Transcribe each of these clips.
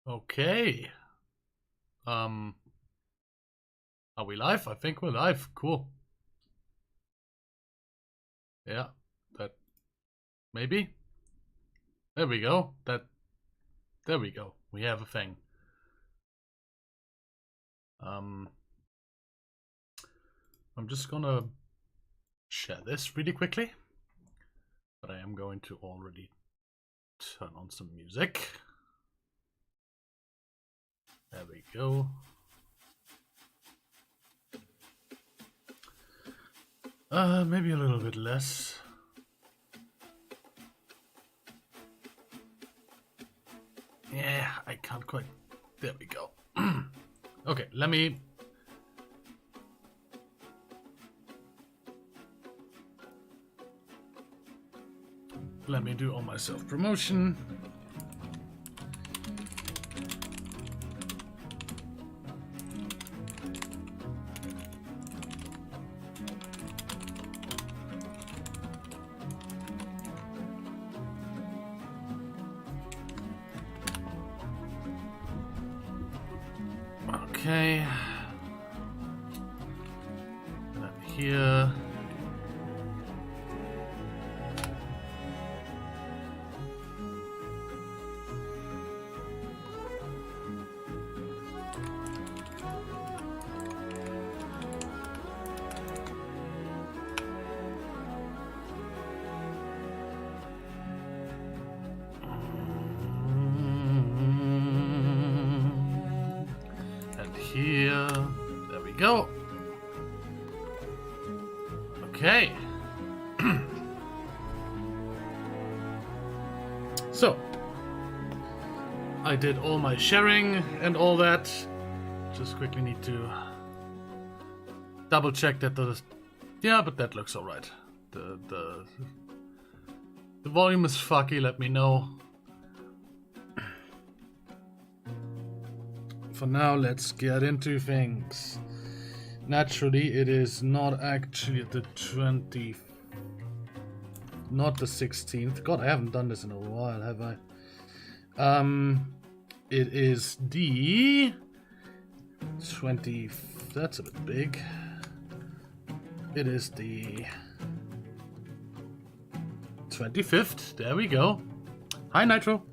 Okay. Um, are we live? I think we're live. Cool. Yeah, that maybe. There we go. There we go. We have a thing. Um, I'm just gonna share this really quickly, but I am going to already turn on some music. There we go. Maybe a little bit less. Yeah, I can't quite. There we go. Okay, let me do all my self-promotion. Okay. That here. Here. There we go. Okay. So, I did all my sharing and all that. Just quickly need to double check that yeah, but that looks alright. The volume is fucky, let me know. For now, let's get into things. Naturally, it is not actually the 20th, not the 16th. God, I haven't done this in a while, have I? It is the 20th. That's a bit big. It is the 25th. There we go. Hi, Nitro.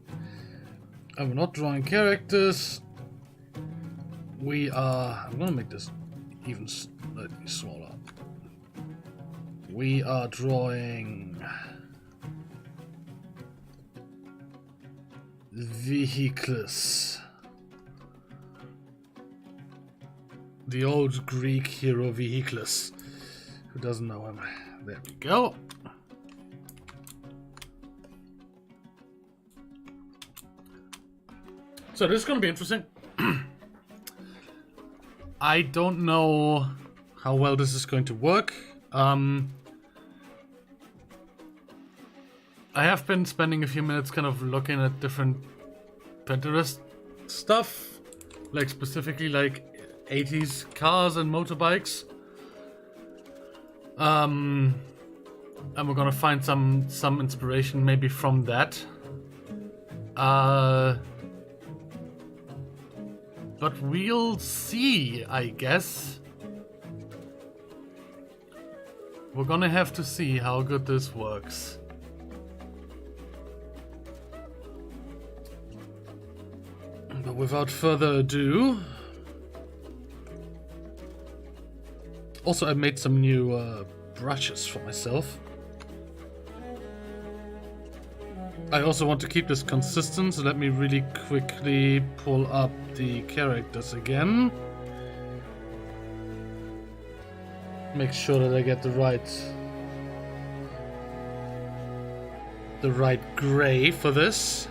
I'm not drawing characters. I'm gonna make this even slightly smaller. We are drawing Vehicles. The old Greek hero Vehicles. Who doesn't know him? There we go. So this is gonna be interesting. I don't know how well this is going to work. I have been spending a few minutes kind of looking at different Pinterest stuff, like specifically like 80s cars and motorbikes. And we're gonna find some inspiration maybe from that. But we'll see, I guess. We're gonna have to see how good this works. But without further ado... Also, I made some new brushes for myself. I also want to keep this consistent, so let me really quickly pull up the characters again. Make sure that I get the right gray for this.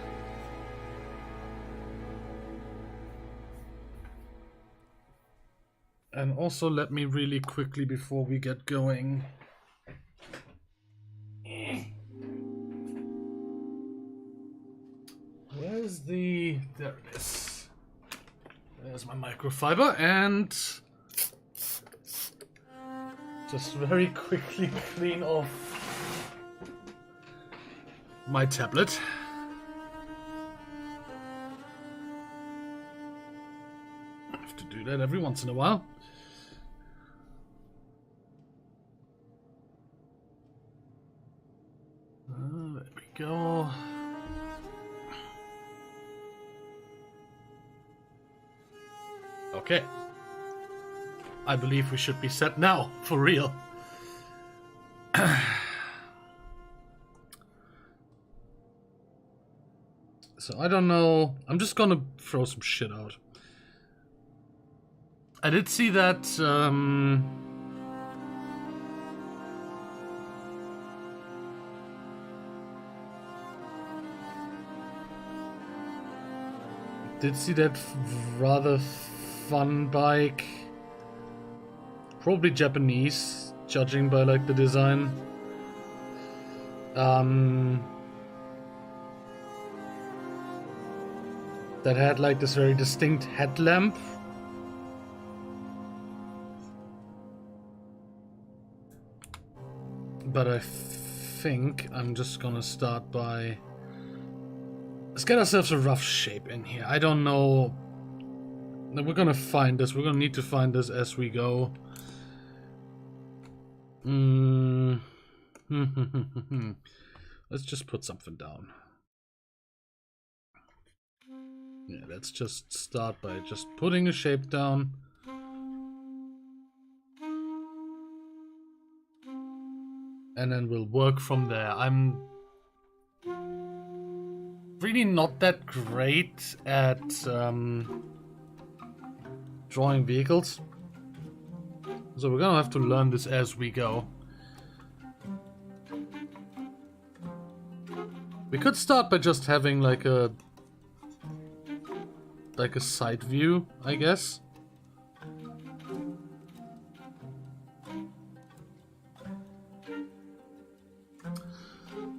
And also let me really quickly, before we get going, where's there it is. There's my microfiber, and just very quickly clean off my tablet. to do that every once in a while. There we go. Okay. I believe we should be set now, for real. So I don't know. I'm just gonna throw some shit out. I did see that rather fun bike, probably Japanese, judging by like the design. That had like this very distinct headlamp. But I think I'm just gonna start by... Let's get ourselves a rough shape in here. I don't know... We're gonna find this. We're gonna need to find this as we go. Let's just put something down. Yeah, let's just start by just putting a shape down. And then we'll work from there. I'm really not that great at drawing vehicles. So we're gonna have to learn this as we go. We could start by just having like a side view, I guess.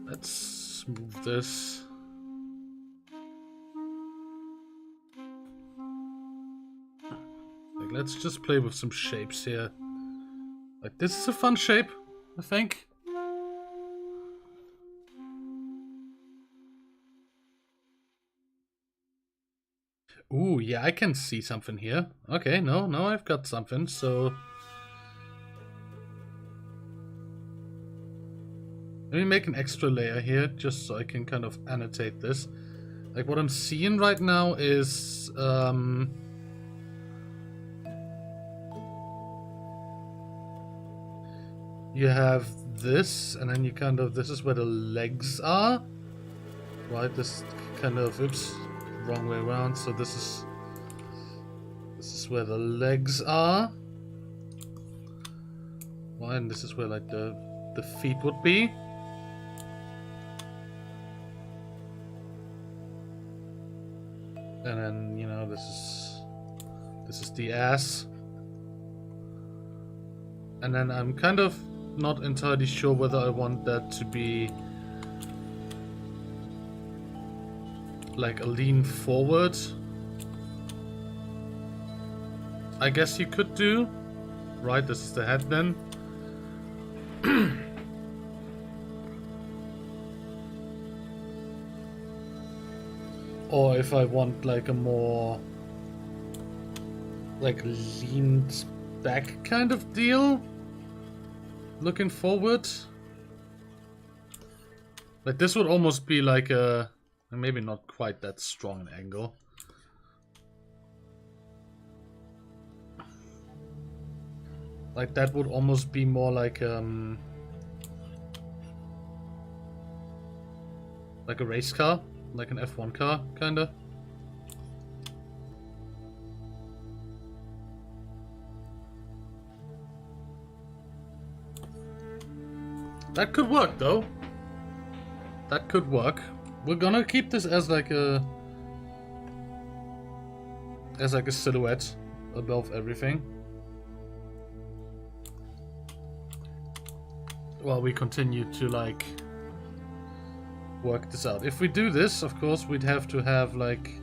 Let's move this. Like, let's just play with some shapes here. Like, this is a fun shape, I think. Ooh, yeah, I can see something here. Okay, no, I've got something, so... Let me make an extra layer here, just so I can kind of annotate this. Like, what I'm seeing right now is... you have this, and then you kind of... This is where the legs are. Right, this kind of... Oops. Wrong way around. So this is where the legs are. Right, and this is where like the feet would be. And then, you know, this is the ass. And then I'm kind of not entirely sure whether I want that to be like a lean forward. I guess you could do. Right, this is the head then. Or if I want like a more like leaned back kind of deal, looking forward. Like this would almost be like a, maybe not quite that strong an angle. Like that would almost be more like a race car, like an F1 car, kinda. That could work though. That could work. We're gonna keep this as like a silhouette above everything. While we continue to like work this out. If we do this, of course, we'd have to have like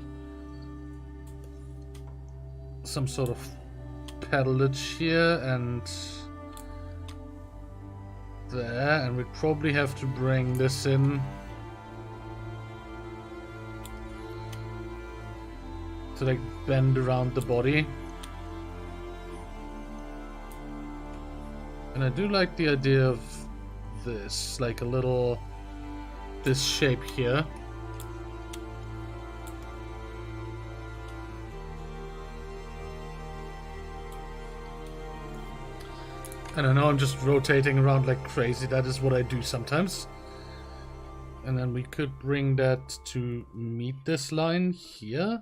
some sort of pedalage here and there, and we'd probably have to bring this in to like bend around the body. And I do like the idea of this, like a little, this shape here. And I know I'm just rotating around like crazy, that is what I do sometimes. And then we could bring that to meet this line here.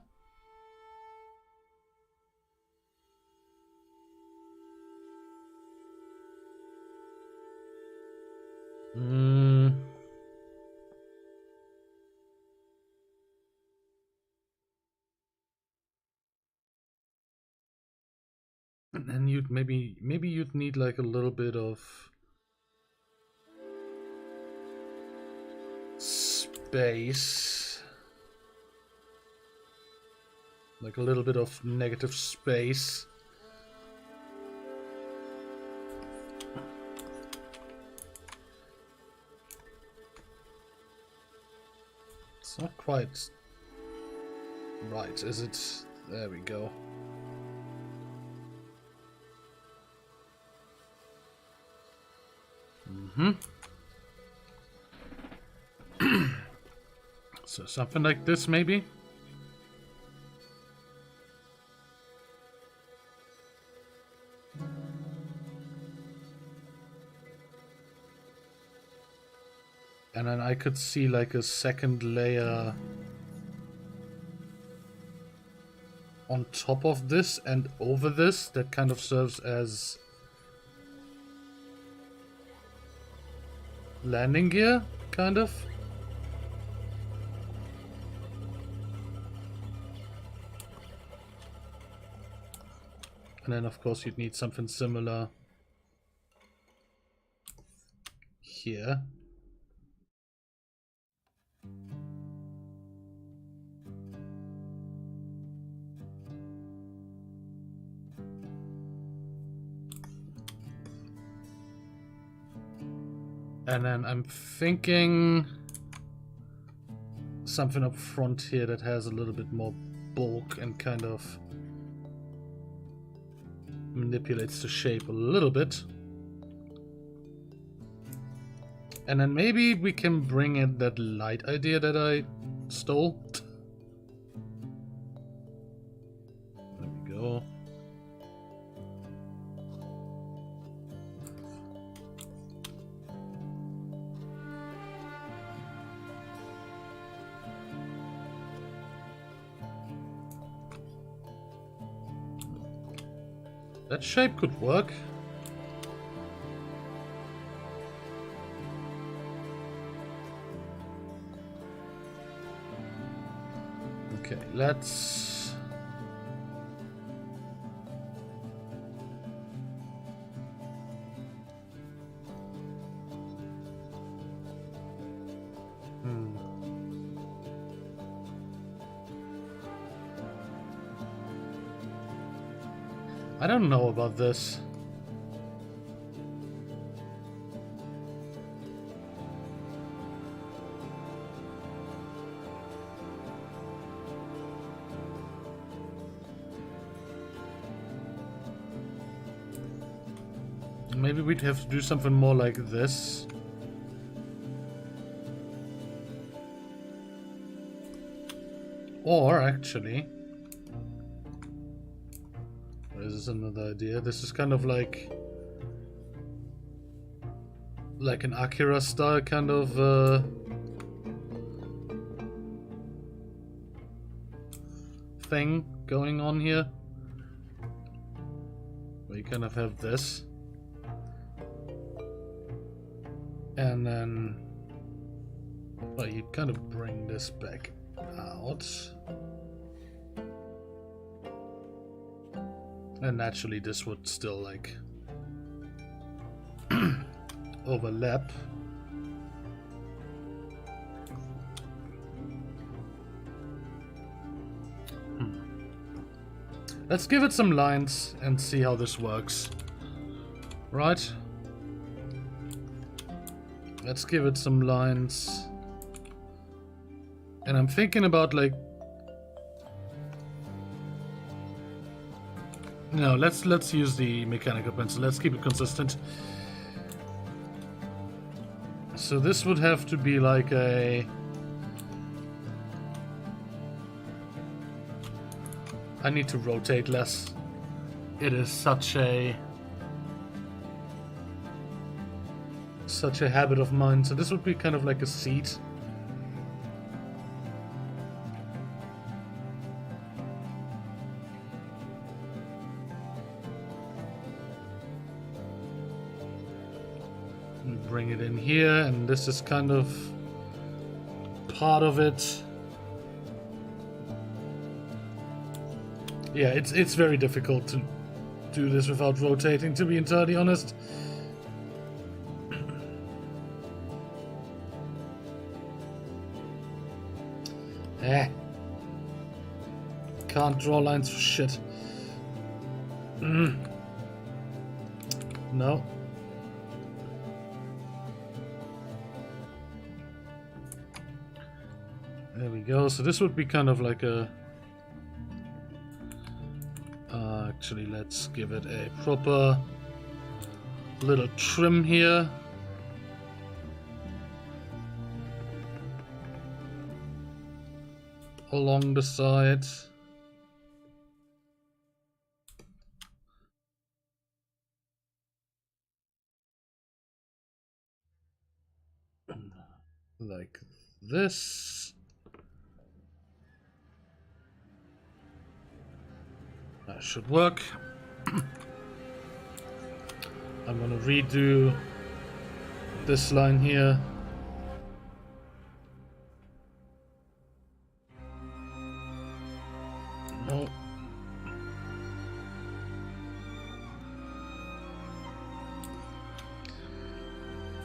And then you'd maybe you'd need like a little bit of space. Like a little bit of negative space. It's not quite right, is it? There we go. So something like this, maybe? And then I could see like a second layer on top of this and over this that kind of serves as landing gear, kind of. And then of course you'd need something similar here. And then I'm thinking something up front here that has a little bit more bulk and kind of manipulates the shape a little bit. And then maybe we can bring in that light idea that I stole. There we go. That shape could work. Okay, let's... I don't know about this. Maybe we'd have to do something more like this. Or actually... This is another idea. This is kind of like an Akira style kind of thing going on here. Where you kind of have this. And then well, you kind of bring this back out. And naturally this would still like overlap. Let's give it some lines and see how this works. Right? Let's give it some lines. And I'm thinking about like... No, let's use the mechanical pencil. Let's keep it consistent. So this would have to be like a... I need to rotate less. It is such a habit of mine. So this would be kind of like a seat. Bring it in here, and this is kind of part of it. Yeah, it's very difficult to do this without rotating, to be entirely honest. Can't draw lines for shit. No. There we go. So this would be kind of like a... actually, let's give it a proper little trim here. Along the side. Like this. That should work. I'm gonna redo this line here. No.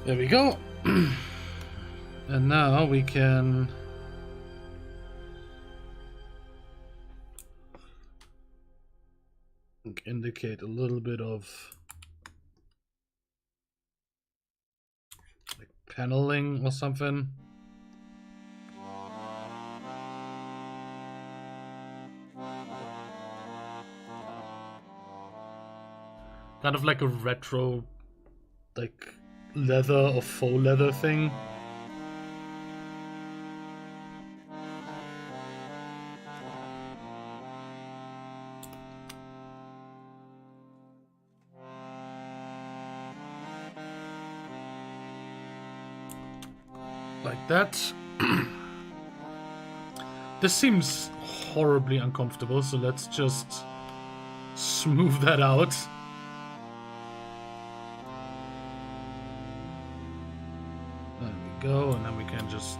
There we go. And now we can indicate a little bit of like paneling or something. Kind of like a retro, like leather or faux leather thing. Like that. This seems horribly uncomfortable, so let's just smooth that out. There we go, and then we can just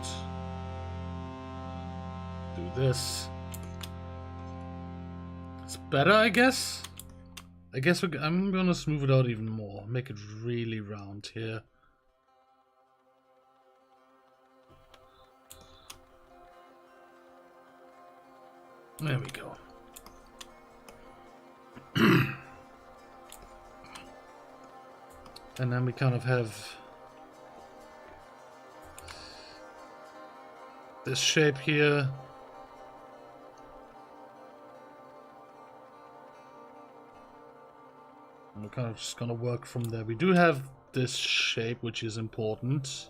do this. It's better, I guess. I'm gonna smooth it out even more. Make it really round here. There we go. And then we kind of have this shape here. And we're kind of just gonna work from there. We do have this shape, which is important.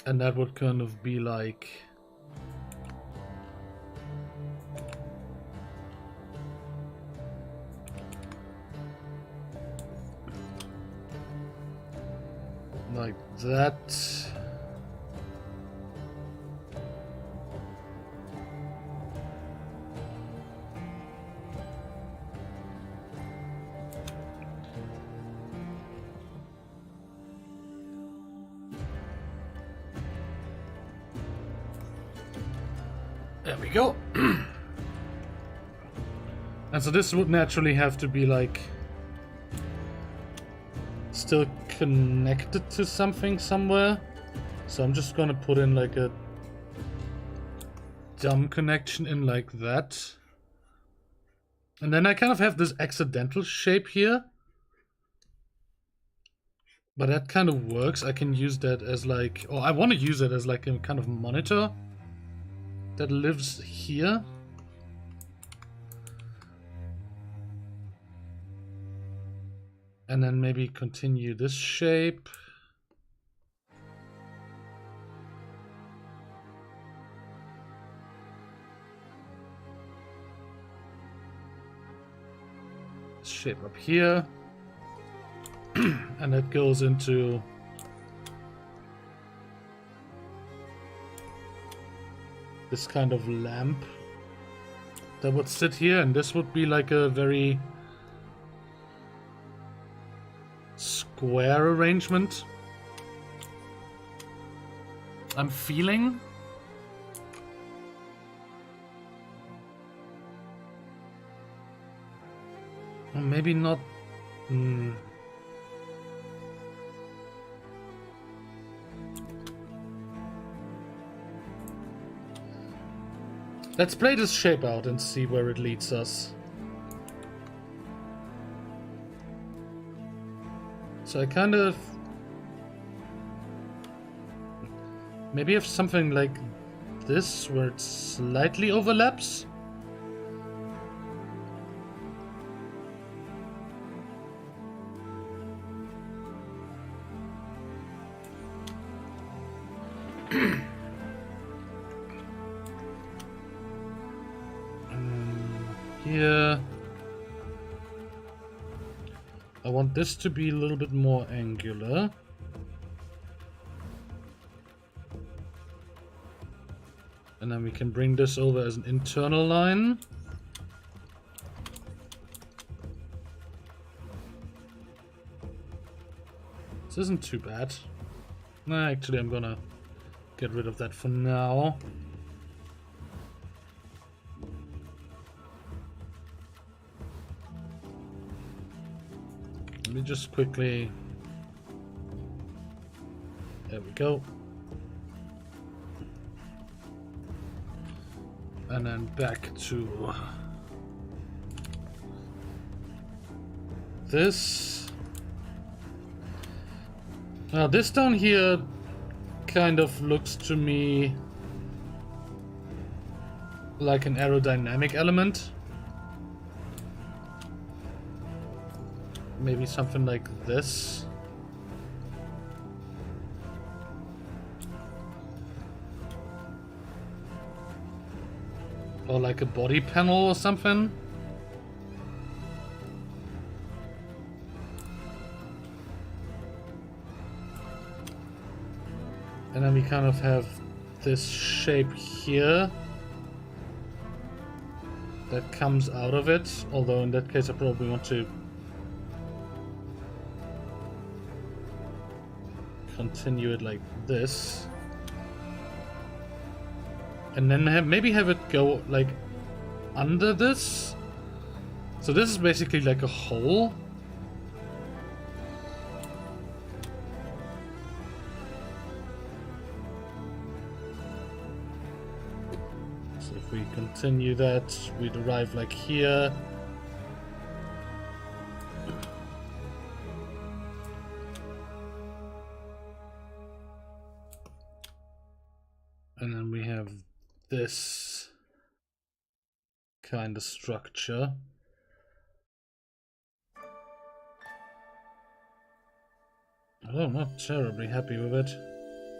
And that would kind of be like... like that. There we go. And so this would naturally have to be like still connected to something somewhere. So I'm just gonna put in like a dumb connection in like that. And then I kind of have this accidental shape here. But that kind of works. I can use that as like, or I want to use it as like a kind of monitor that lives here. And then maybe continue this shape. Shape up here. And that goes into this kind of lamp that would sit here, and this would be like a very square arrangement. I'm feeling. Or maybe not. Let's play this shape out and see where it leads us. So I kind of... maybe have something like this where it slightly overlaps. Here, I want this to be a little bit more angular. And then we can bring this over as an internal line. This isn't too bad. Nah, actually I'm gonna get rid of that for now. Let me just quickly... there we go. And then back to this. Now this down here kind of looks to me like an aerodynamic element. Maybe something like this. Or like a body panel or something. And then we kind of have this shape here that comes out of it. Although in that case I probably want to continue it like this. And then maybe have it go like under this. So this is basically like a hole. So if we continue that, we'd arrive like here. And then we have this kind of structure. Oh, I'm not terribly happy with it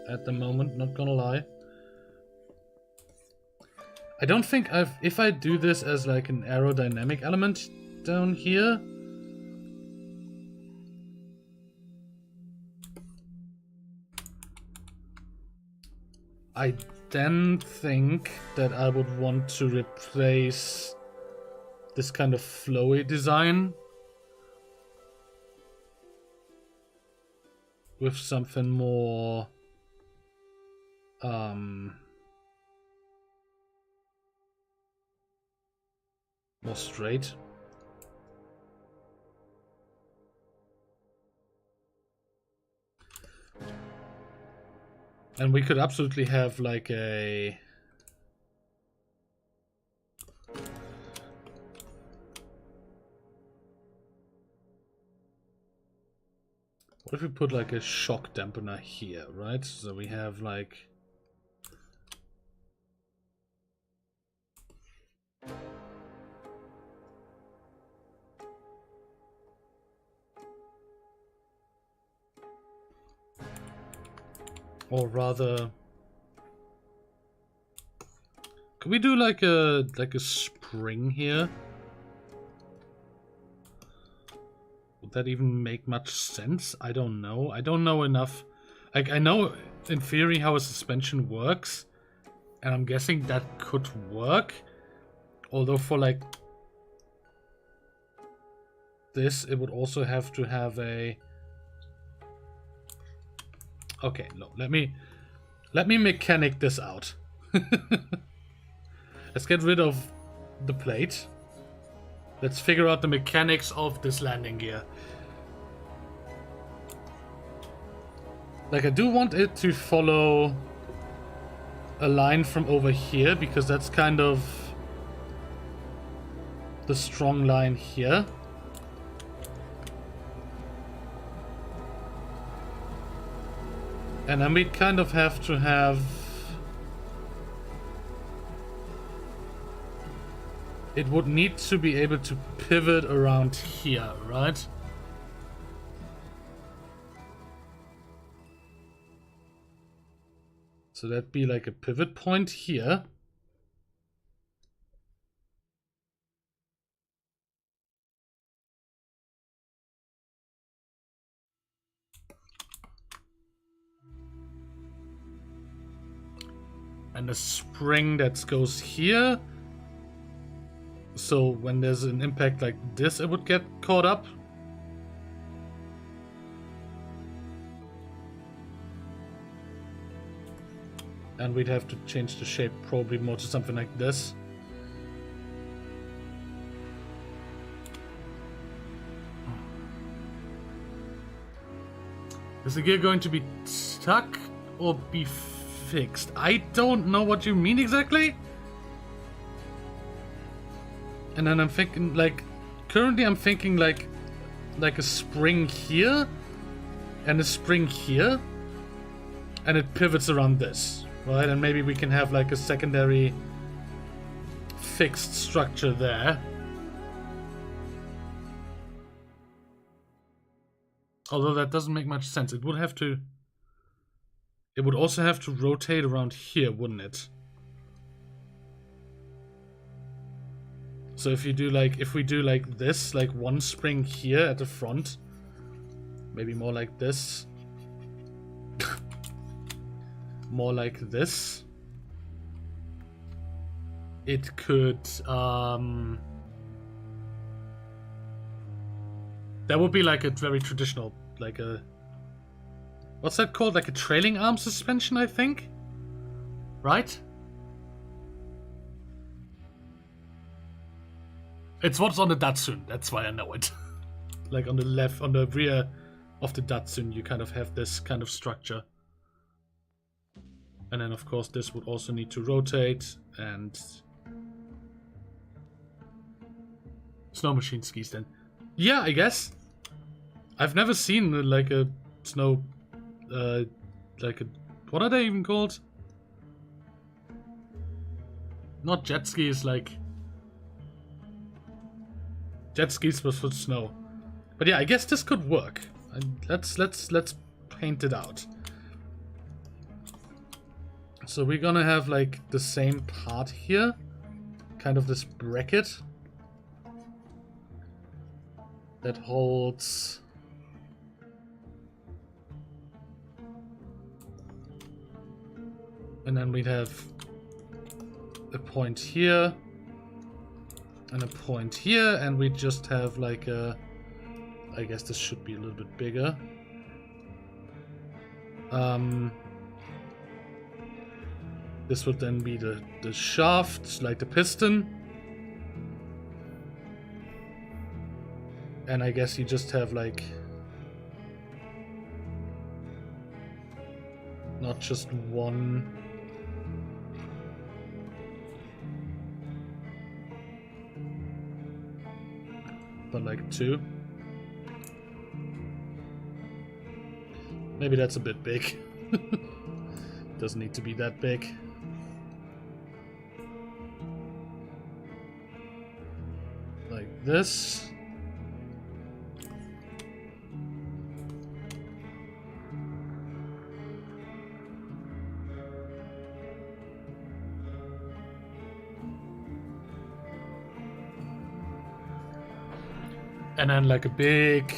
at the moment, not gonna lie. I don't think if I do this as like an aerodynamic element down here, I then think that I would want to replace this kind of flowy design with something more more straight. And we could absolutely have like a... what if we put like a shock dampener here, right? So we have like... Or rather, could we do like a spring here? Would that even make much sense? I don't know. I don't know enough. Like, I know in theory how a suspension works, and I'm guessing that could work. Although for like this, it would also have to have a... Okay, no, let me mechanic this out. Let's get rid of the plate. Let's figure out the mechanics of this landing gear. Like, I do want it to follow a line from over here, because that's kind of the strong line here. And then we'd kind of have to have... It would need to be able to pivot around here, right? So that'd be like a pivot point here. And a spring that goes here. So when there's an impact like this, it would get caught up. And we'd have to change the shape probably more to something like this. Is the gear going to be stuck or be fixed? I don't know what you mean exactly. And then I'm thinking like, currently I'm thinking like a spring here and a spring here, and it pivots around this, right? And maybe we can have like a secondary fixed structure there. Although that doesn't make much sense. It would have to... It would also have to rotate around here, wouldn't it? So if you do like... If we do like this, like one spring here at the front. Maybe more like this. More like this. It could... That would be like a very traditional, like a... What's that called? Like a trailing arm suspension, I think? Right? It's what's on the Datsun, that's why I know it. Like on the left, on the rear of the Datsun, you kind of have this kind of structure. And then of course this would also need to rotate, and... Snow machine skis then. Yeah, I guess. I've never seen like a snow, like a, what are they even called? Not jet skis, like jet skis was for snow. But yeah, I guess this could work. Let's paint it out. So we're gonna have like the same part here, kind of this bracket that holds and then we'd have a point here and a point here, and we just have like a, I guess this should be a little bit bigger. This would then be the shaft, like the piston. And I guess you just have like not just one, but like two. Maybe that's a bit big. Doesn't need to be that big. Like this. And then like a big...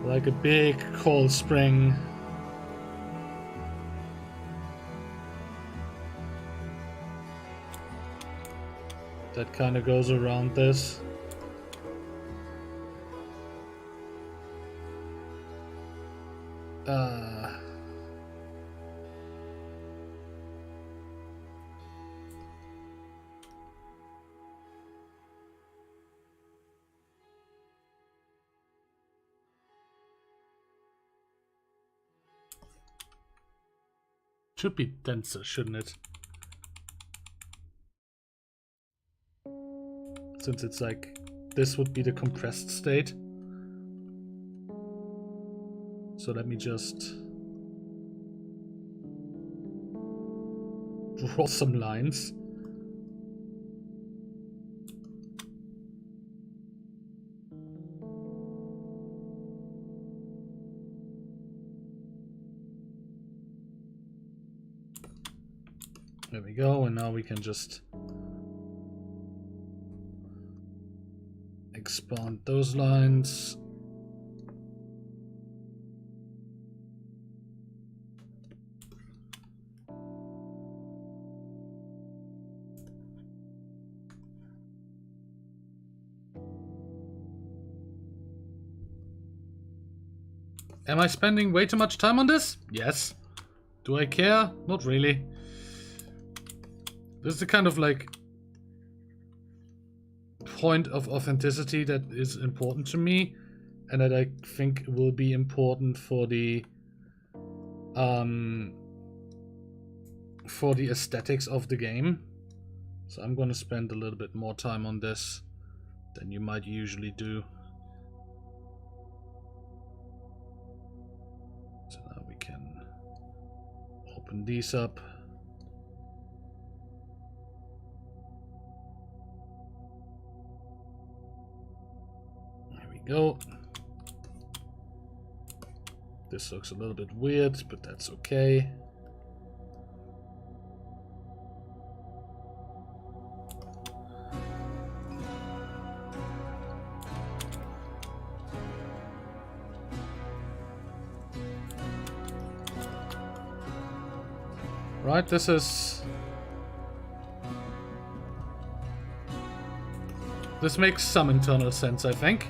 like a big cold spring. That kind of goes around this. Should be denser, shouldn't it? Since it's like, this would be the compressed state. So let me just draw some lines. There we go, and now we can just expand those lines. Am I spending way too much time on this? Yes. Do I care? Not really. This is the kind of like point of authenticity that is important to me, and that I think will be important for the aesthetics of the game. So I'm gonna spend a little bit more time on this than you might usually do. So now we can open these up. Go. This looks a little bit weird, but that's okay. Right, this makes some internal sense, I think.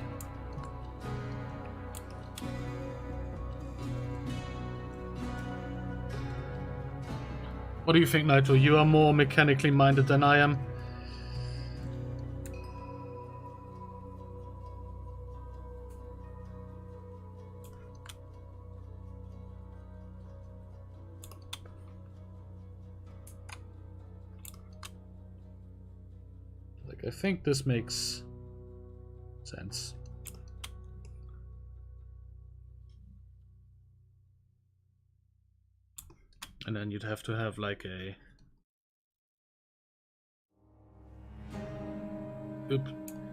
What do you think, Naito? You are more mechanically minded than I am. Like, I think this makes sense. And then you'd have to have like a...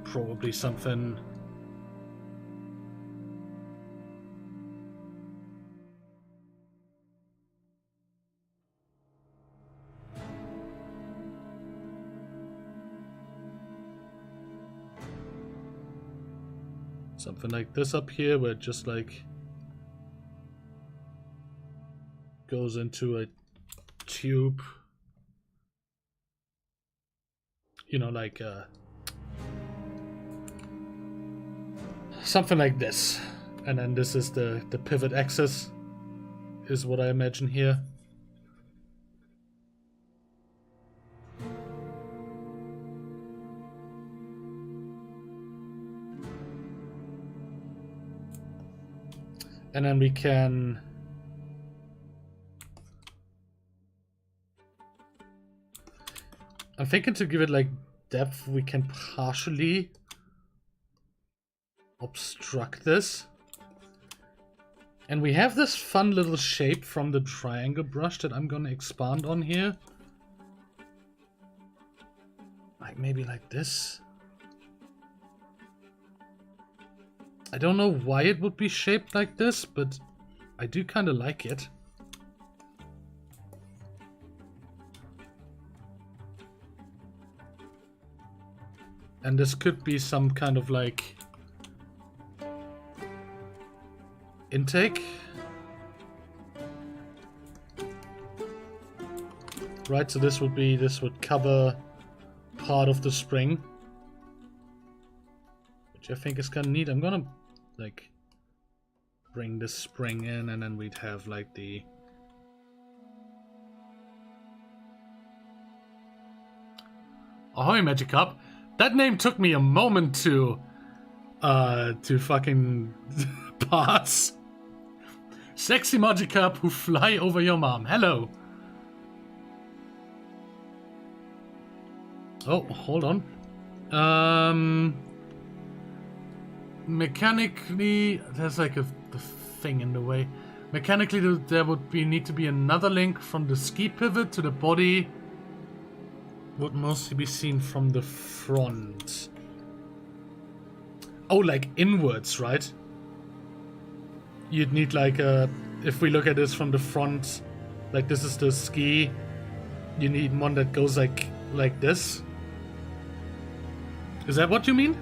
probably something... something like this up here, where it just like goes into a tube, you know, like something like this, and then this is the pivot axis, is what I imagine here. And then we can I'm thinking to give it like depth, we can partially obstruct this. And we have this fun little shape from the triangle brush that I'm gonna expand on here. Like maybe like this. I don't know why it would be shaped like this, but I do kind of like it. And this could be some kind of like intake. Right, so this would cover part of the spring. Which I think is kind of neat. I'm gonna like bring this spring in, and then we'd have like the Ahoy Magikarp. That name took me a moment to fucking pass. Sexy Magikarp who fly over your mom. Hello. Oh, hold on. Mechanically, there's like the thing in the way. Mechanically, there would need to be another link from the ski pivot to the body. Would mostly be seen from the front. Oh, like inwards, right? You'd need like a... If we look at this from the front, like this is the ski. You need one that goes like this. Is that what you mean?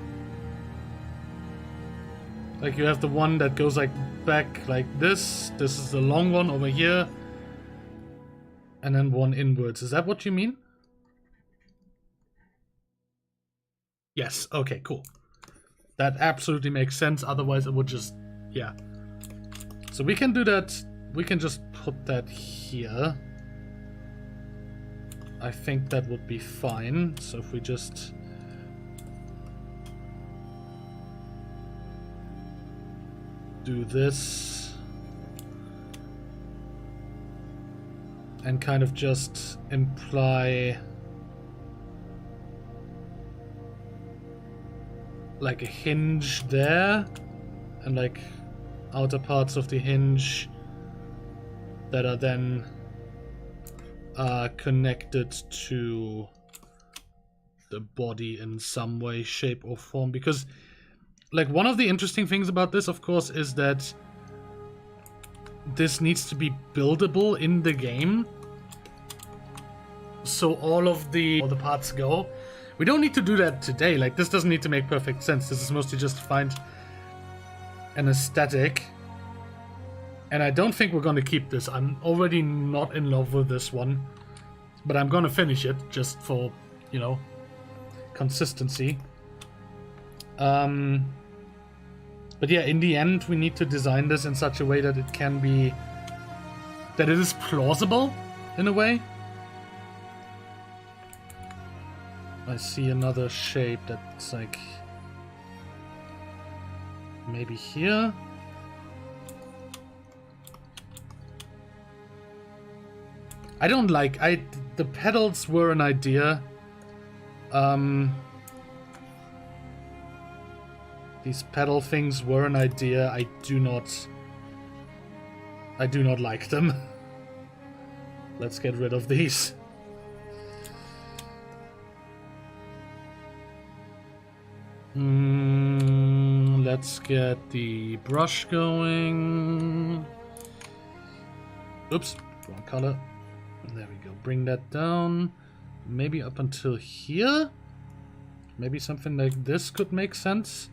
Like you have the one that goes like back like this. This is the long one over here. And then one inwards. Is that what you mean? Yes. Okay, cool. That absolutely makes sense. Otherwise it would just... Yeah. So we can do that. We can just put that here. I think that would be fine. So if we just... do this and kind of just imply like a hinge there and like outer parts of the hinge that are then connected to the body in some way, shape or form. Because like one of the interesting things about this, of course, is that this needs to be buildable in the game. So all the parts go. We don't need to do that today. Like this doesn't need to make perfect sense. This is mostly just to find an aesthetic. And I don't think we're going to keep this. I'm already not in love with this one. But I'm going to finish it just for, you know, consistency. But yeah, in the end, we need to design this in such a way that it can be... that it is plausible, in a way. I see another shape that's like... maybe here? I don't like... the pedals were an idea. These pedal things were an idea. I do not like them. Let's get rid of these. Let's get the brush going. Oops, wrong color. There we go. Bring that down. Maybe up until here? Maybe something like this could make sense.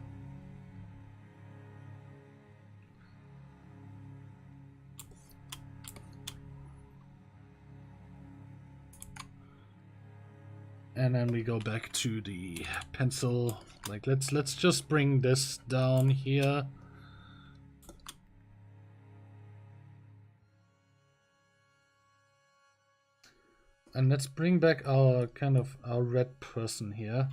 And then we go back to the pencil. Like let's just bring this down here. And let's bring back our our red person here.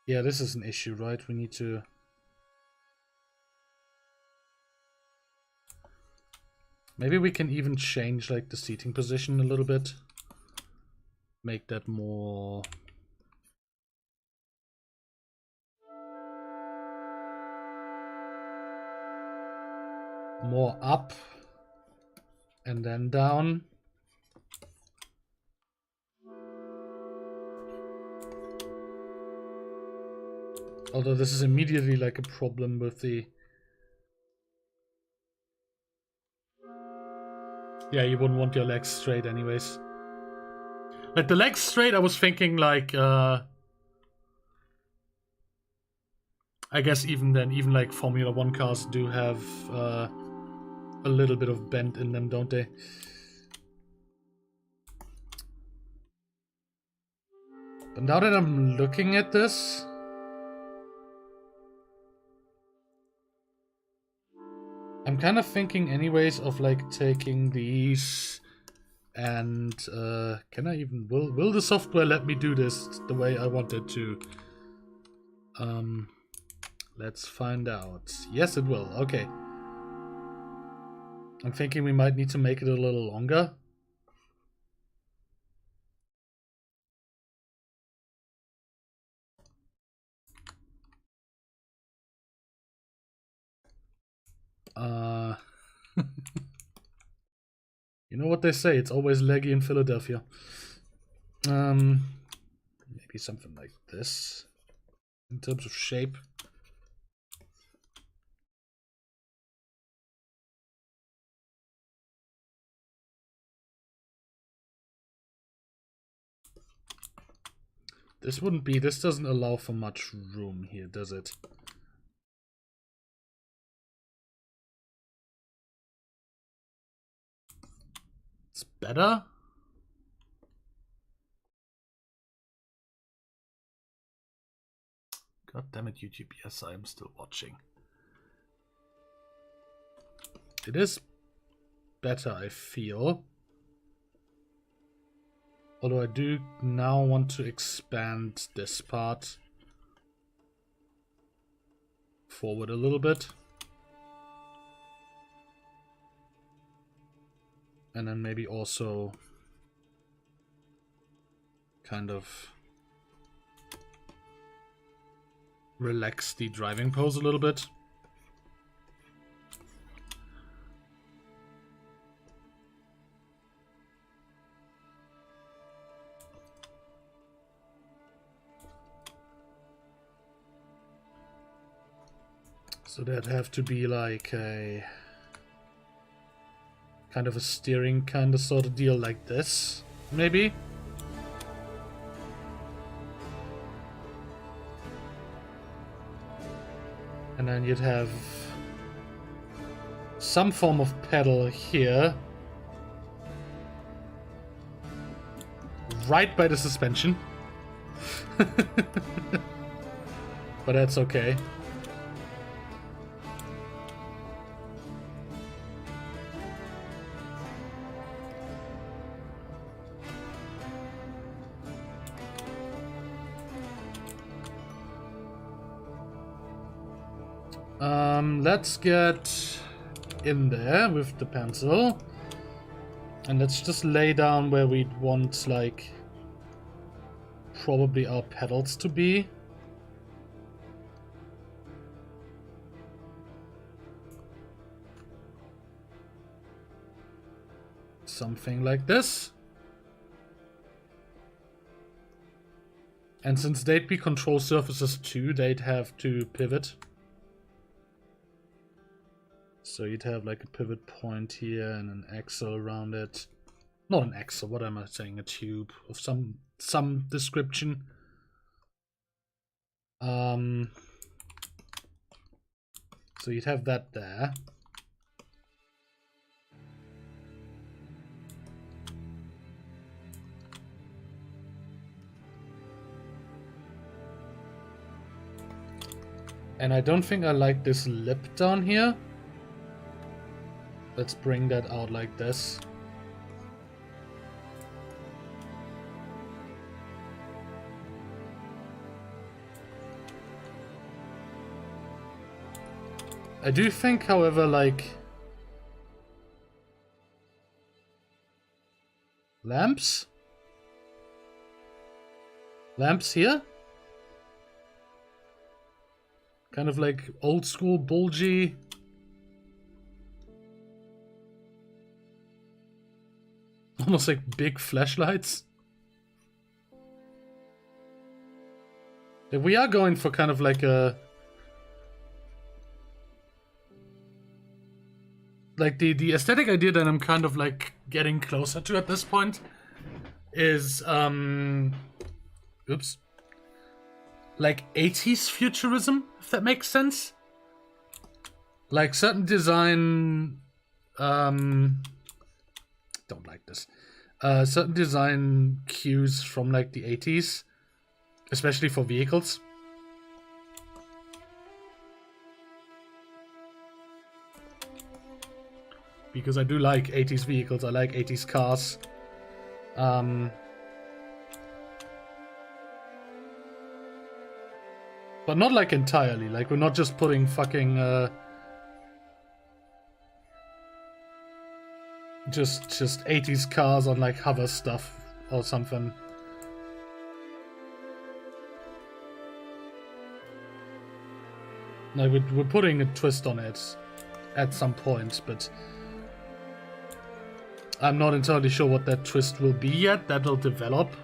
Yeah, this is an issue, right? We need to... Maybe we can even change like the seating position a little bit. Make that more up and then down. Although this is immediately like a problem with the... Yeah, you wouldn't want your legs straight anyways. Like the legs straight, I was thinking like... I guess even then, even like Formula 1 cars do have a little bit of bend in them, don't they? But now that I'm looking at this... I'm kind of thinking anyways of like taking these and can I even... Will the software let me do this the way I want it to? Let's find out. Yes, it will. Okay. I'm thinking we might need to make it a little longer. You know what they say, it's always laggy in Philadelphia. Maybe something like this in terms of shape. This wouldn't be, this doesn't allow for much room here, does it? It's better? God damn it, YouTube. Yes, I am still watching. It is better, I feel. Although I do now want to expand this part forward a little bit. And then maybe also kind of relax the driving pose a little bit. So that'd have to be like a kind of a steering kind of sort of deal like this, maybe. And then you'd have some form of pedal here. Right by the suspension. But that's okay. Let's get in there with the pencil. And let's just lay down where we'd want, like, probably our pedals to be. Something like this. And since they'd be control surfaces too, they'd have to pivot. So you'd have like a pivot point here and an axle around it. Not an axle, what am I saying? A tube of some description. So you'd have that there. And I don't think I like this lip down here. Let's bring that out like this. I do think, however, like... Lamps? Lamps here? Kind of like old school bulgy. Almost like big flashlights. We are going for kind of like a... Like the aesthetic idea that I'm kind of like getting closer to at this point is oops. Like 80s futurism, if that makes sense. Like certain design don't like this. Certain design cues from like the 80s, especially for vehicles. Because I do like 80s vehicles, I like 80s cars. But not like entirely, like we're not just putting fucking just 80s cars on like hover stuff or something. No, we're putting a twist on it at some point, but I'm not entirely sure what that twist will be yet. That'll develop.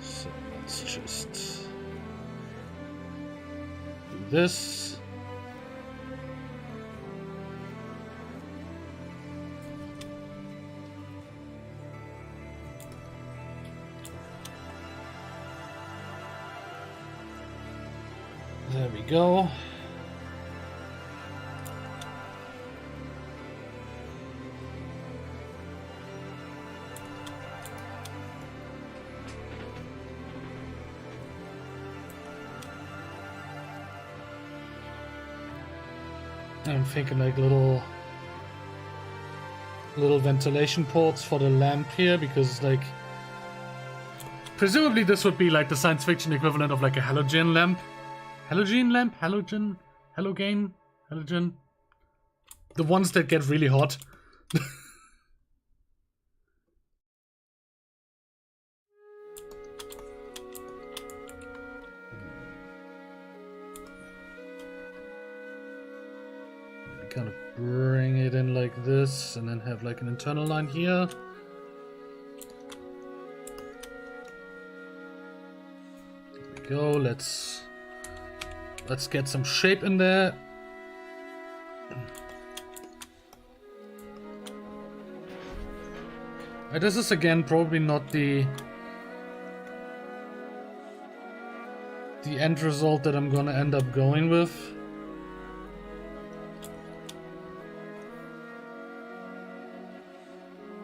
So let's just do this. There we go. I'm thinking like little ventilation ports for the lamp here, because like presumably this would be like the science fiction equivalent of like a halogen lamp. Halogen? The ones that get really hot. Kind of bring it in like this, and then have like an internal line here. There we go. Let's get some shape in there. This is again probably not the end result that I'm gonna end up going with.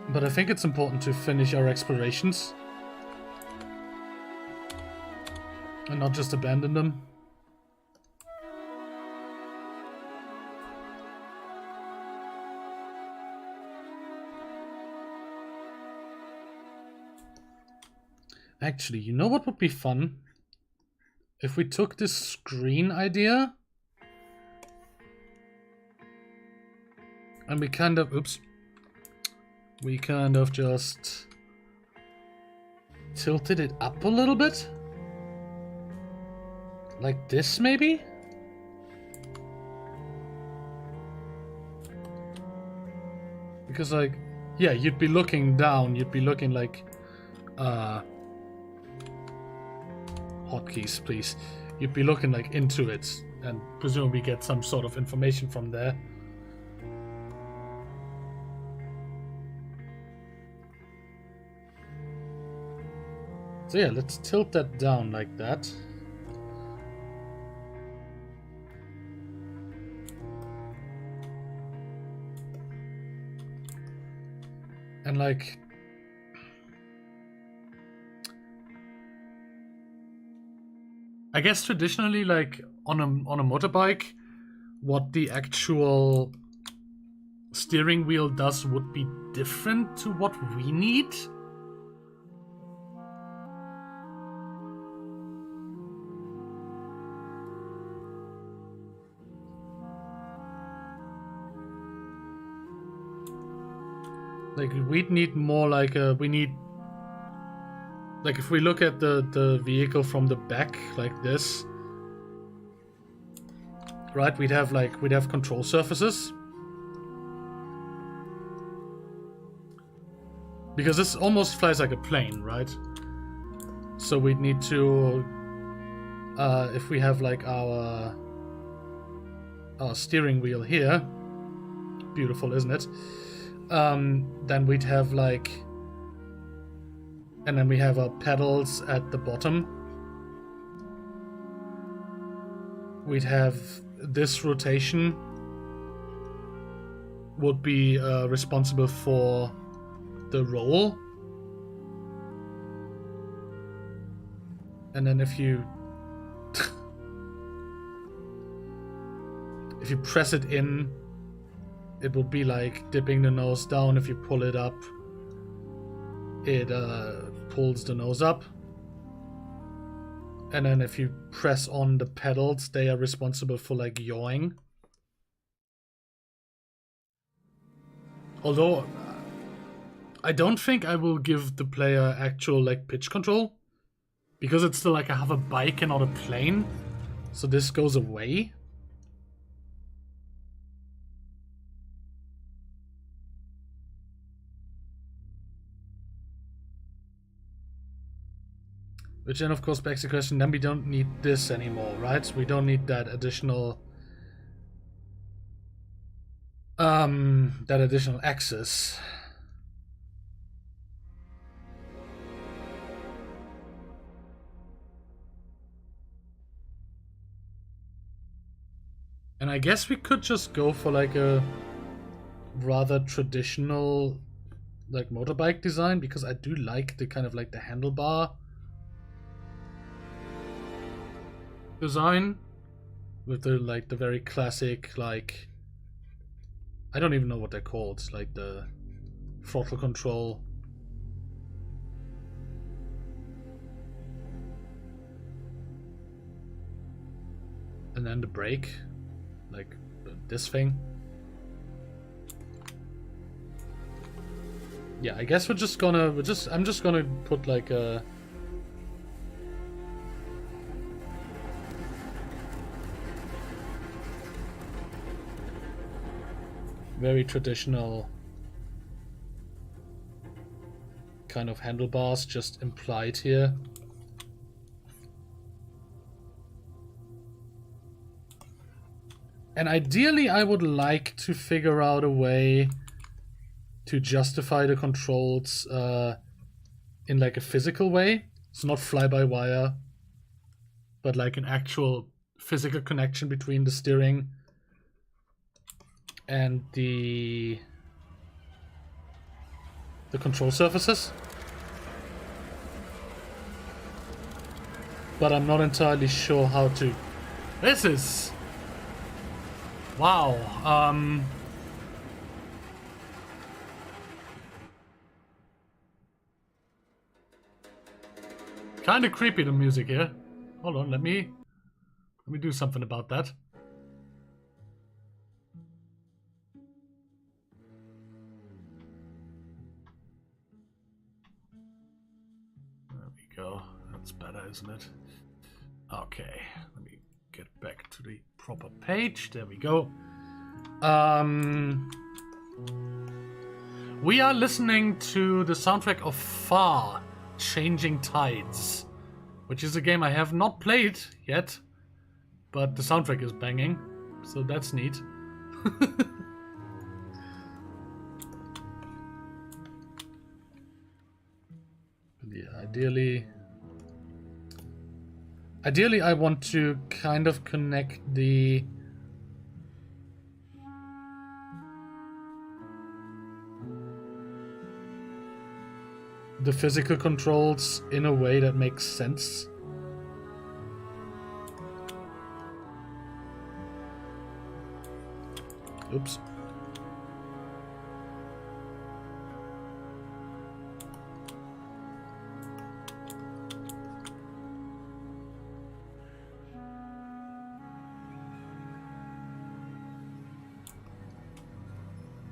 But I think it's important to finish our explorations and not just abandon them. Actually, you know what would be fun? If we took this screen idea and we kind of, we kind of just tilted it up a little bit. Like this, maybe? Because like, yeah, you'd be looking down, you'd be looking like, hotkeys, please. You'd be looking like into it and presumably get some sort of information from there. So yeah, let's tilt that down like that. And like, I guess traditionally, like on a motorbike, what the actual steering wheel does would be different to what we need. Like we'd need more like a, we need, like if we look at the vehicle from the back like this, right? We'd have control surfaces. Because this almost flies like a plane, right? So we'd need to, if we have like our steering wheel here, beautiful, isn't it? Then we'd have like, and then we have our pedals at the bottom. We'd have this rotation would be responsible for the roll. And then if you if you press it in, it will be like dipping the nose down. If you pull it up, it pulls the nose up. And then if you press on the pedals, they are responsible for like yawing. Although I don't think I will give the player actual like pitch control, because it's still like I have a bike and not a plane, so this goes away. Which then of course begs the question, then we don't need this anymore, right? We don't need that additional axis. And I guess we could just go for like a rather traditional like motorbike design, because I do like the kind of like the handlebar design with the like the very classic, like I don't even know what they're called, like the throttle control. And then the brake, like this thing. Yeah, I guess I'm just gonna put like a very traditional kind of handlebars just implied here. And ideally I would like to figure out a way to justify the controls in like a physical way. It's not fly-by-wire, but like an actual physical connection between the steering and the control surfaces. But I'm not entirely sure how to. This is... wow. Kind of creepy, the music here. Hold on, let me do something about that. There we go. That's better, isn't it? Okay, let me get back to the proper page. There we go. We are listening to the soundtrack of Far, Changing Tides, which is a game I have not played yet, but the soundtrack is banging, so that's neat. Yeah, ideally I want to kind of connect the physical controls in a way that makes sense. Oops.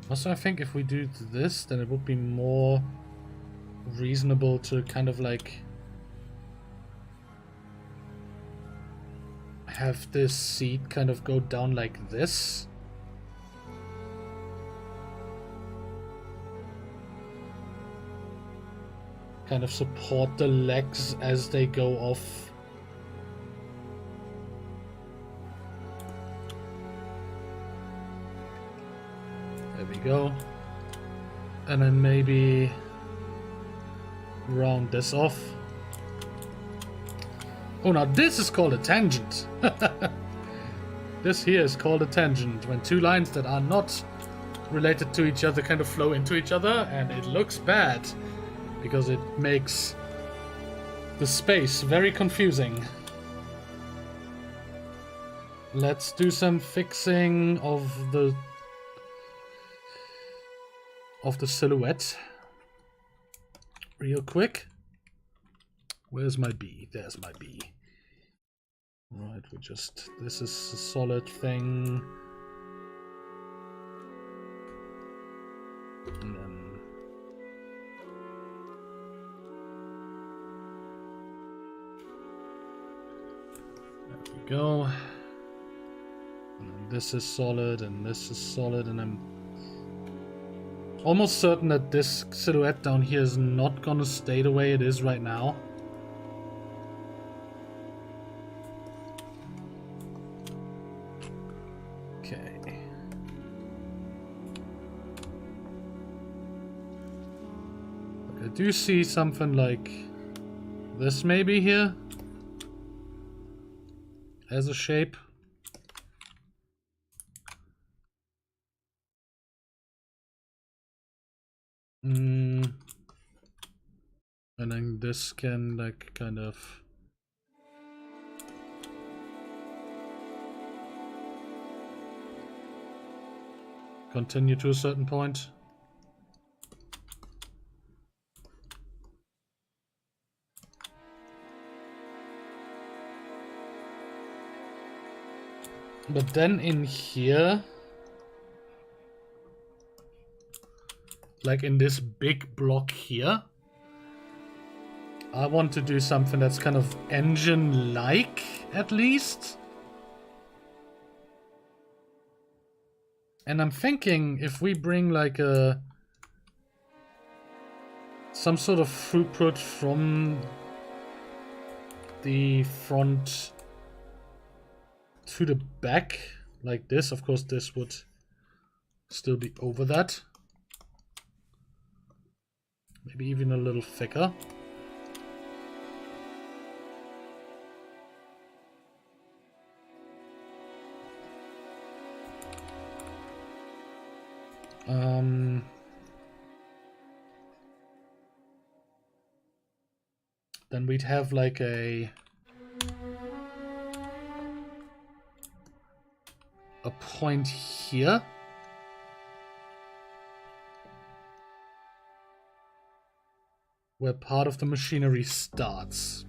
Also, I think if we do this, then it would be more reasonable to kind of like have this seat kind of go down like this. Kind of support the legs as they go off. There we go. And then maybe round this off. Oh, now this is called a tangent. This here is called a tangent, when two lines that are not related to each other kind of flow into each other, and it looks bad because it makes the space very confusing. Let's do some fixing of the silhouette real quick. Where's my B? There's my B. Right, this is a solid thing. And then there we go. And then this is solid, and this is solid, and I'm almost certain that this silhouette down here is not gonna stay the way it is right now. Okay. I do see something like this maybe here as a shape. And then this can like kind of continue to a certain point. But then in here, like in this big block here, I want to do something that's kind of engine-like, at least. And I'm thinking if we bring like some sort of throughput from the front to the back, like this. Of course, this would still be over that. Maybe even a little thicker. Then we'd have like a point here. Where part of the machinery starts.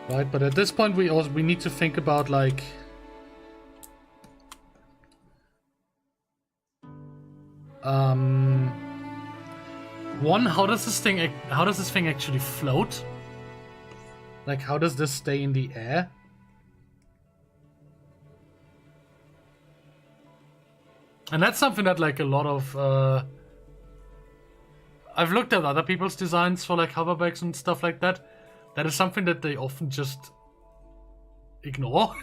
Right, but at this point we need to think about like one, how does this thing actually float? Like, how does this stay in the air? And that's something that like a lot of I've looked at other people's designs for like hoverbikes and stuff like that. That is something that they often just ignore.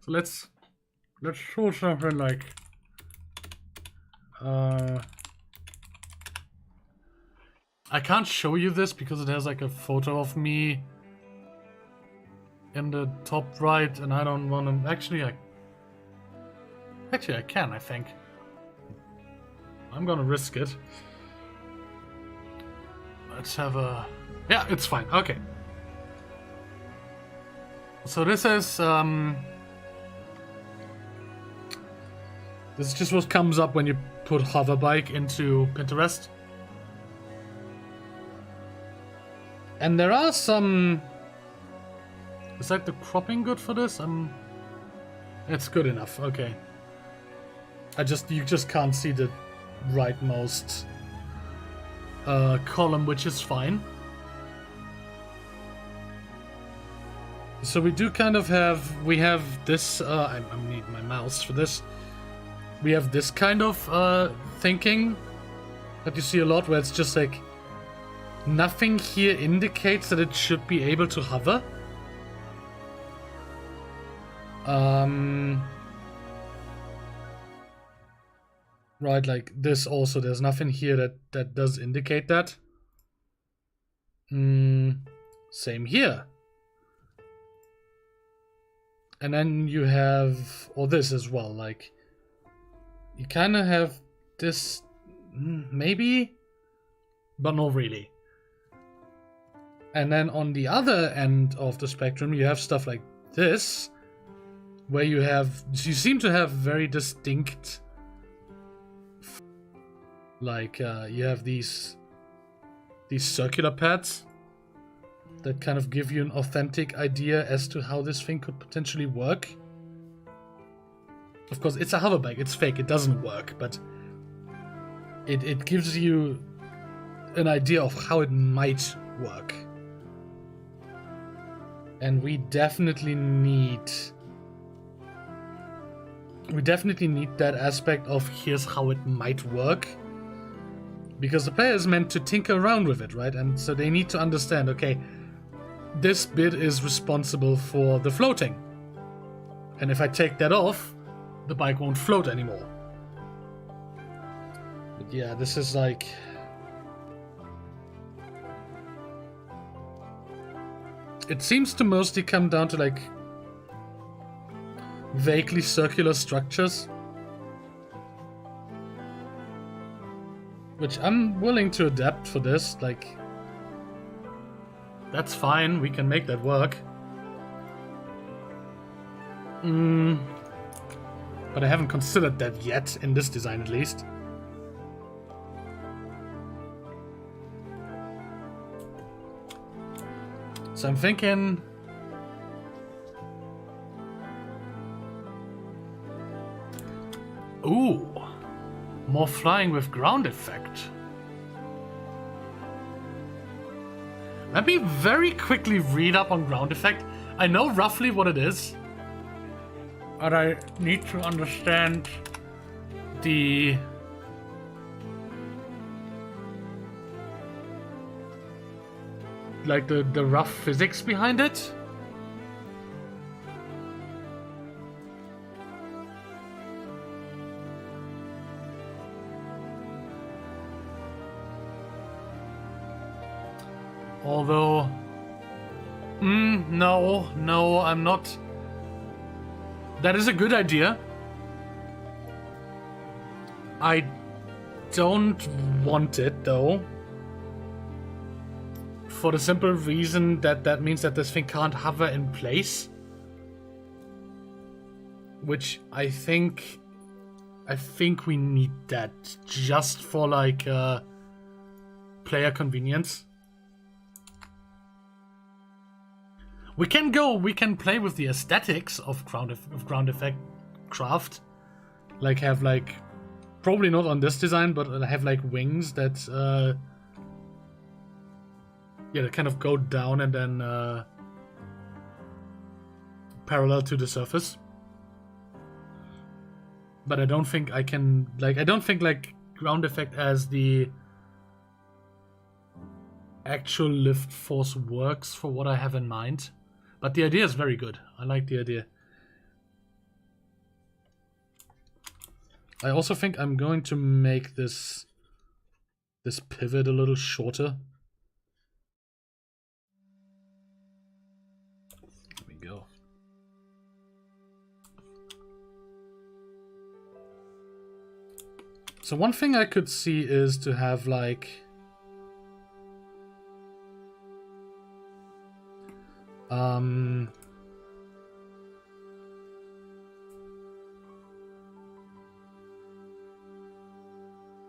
So let's show something like I can't show you this because it has like a photo of me in the top right, and I don't want to. Actually, I can. I think I'm gonna risk it. Let's have a. Yeah, it's fine. Okay. So this is this is just what comes up when you put hoverbike into Pinterest. And there are some... Is like the cropping good for this? It's good enough, okay. You just can't see the rightmost column, which is fine. So we do kind of have, we have this, I need my mouse for this. We have this kind of thinking that you see a lot, where it's just like, nothing here indicates that it should be able to hover. Right, like this also, there's nothing here that does indicate that. Same here. And then you have, or this as well, like, you kind of have this, maybe, but not really. And then on the other end of the spectrum, you have stuff like this, where you seem to have very distinct, like, you have these circular pads that kind of give you an authentic idea as to how this thing could potentially work. Of course, it's a hoverbike, it's fake, it doesn't work, but it gives you an idea of how it might work. And we definitely need that aspect of here's how it might work. Because the player is meant to tinker around with it, right? And so they need to understand, okay, this bit is responsible for the floating. And if I take that off, the bike won't float anymore. But yeah, this is like... It seems to mostly come down to like vaguely circular structures. Which I'm willing to adapt for this, like... That's fine, we can make that work. But I haven't considered that yet, in this design at least. So I'm thinking... Ooh! More flying with ground effect. Let me very quickly read up on ground effect. I know roughly what it is, but I need to understand the rough physics behind it. Although, no, I'm not. That is a good idea. I don't want it, though. For the simple reason that means that this thing can't hover in place. Which I think we need that just for like player convenience. We can play with the aesthetics of ground effect craft. Like have like, probably not on this design, but have like wings that that kind of go down and then parallel to the surface. But I don't think I can, like, I don't think like ground effect as the actual lift force works for what I have in mind. But the idea is very good. I like the idea. I also think I'm going to make this pivot a little shorter. There we go. So one thing I could see is to have like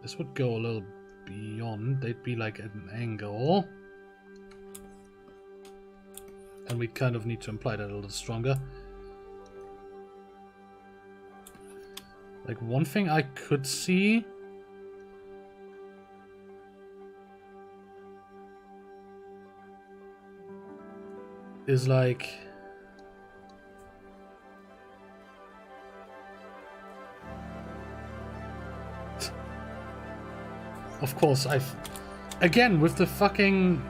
this would go a little beyond. They'd be like at an angle. And we kind of need to imply that a little stronger. Like one thing I could see is like... Of course, I've... Again, with the fucking...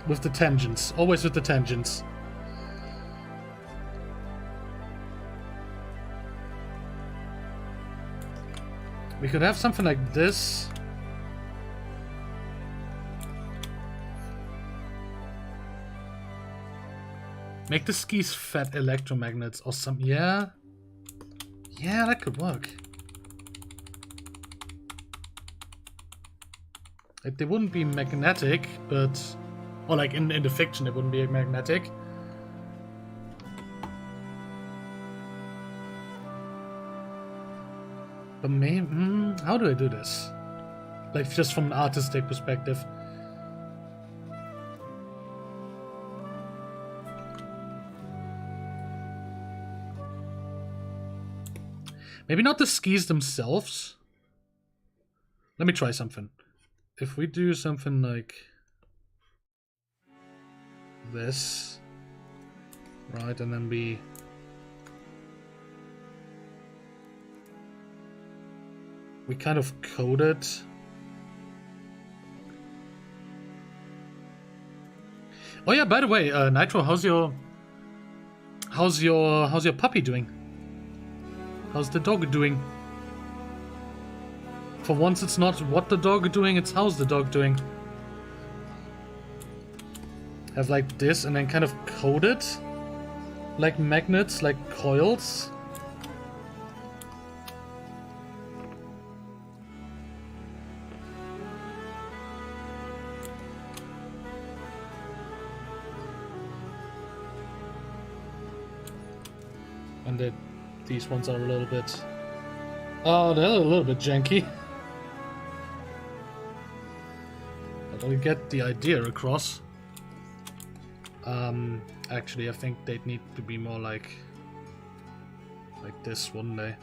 with the tangents. Always with the tangents. We could have something like this. Make the skis fat electromagnets or some... Yeah. Yeah, that could work. Like, they wouldn't be magnetic, but... Or like in the fiction it wouldn't be magnetic. But maybe... how do I do this? Like, just from an artistic perspective. Maybe not the skis themselves. Let me try something. If we do something like this, right, and then we kind of code it. Oh yeah, by the way, Nitro, how's your puppy doing? How's the dog doing? For once it's not what the dog is doing, it's how's the dog doing. Have like this and then kind of code it. Like magnets, like coils. And these ones are a little bit... Oh, they're a little bit janky. But I'll get the idea across. Actually, I think they'd need to be more like this, wouldn't they?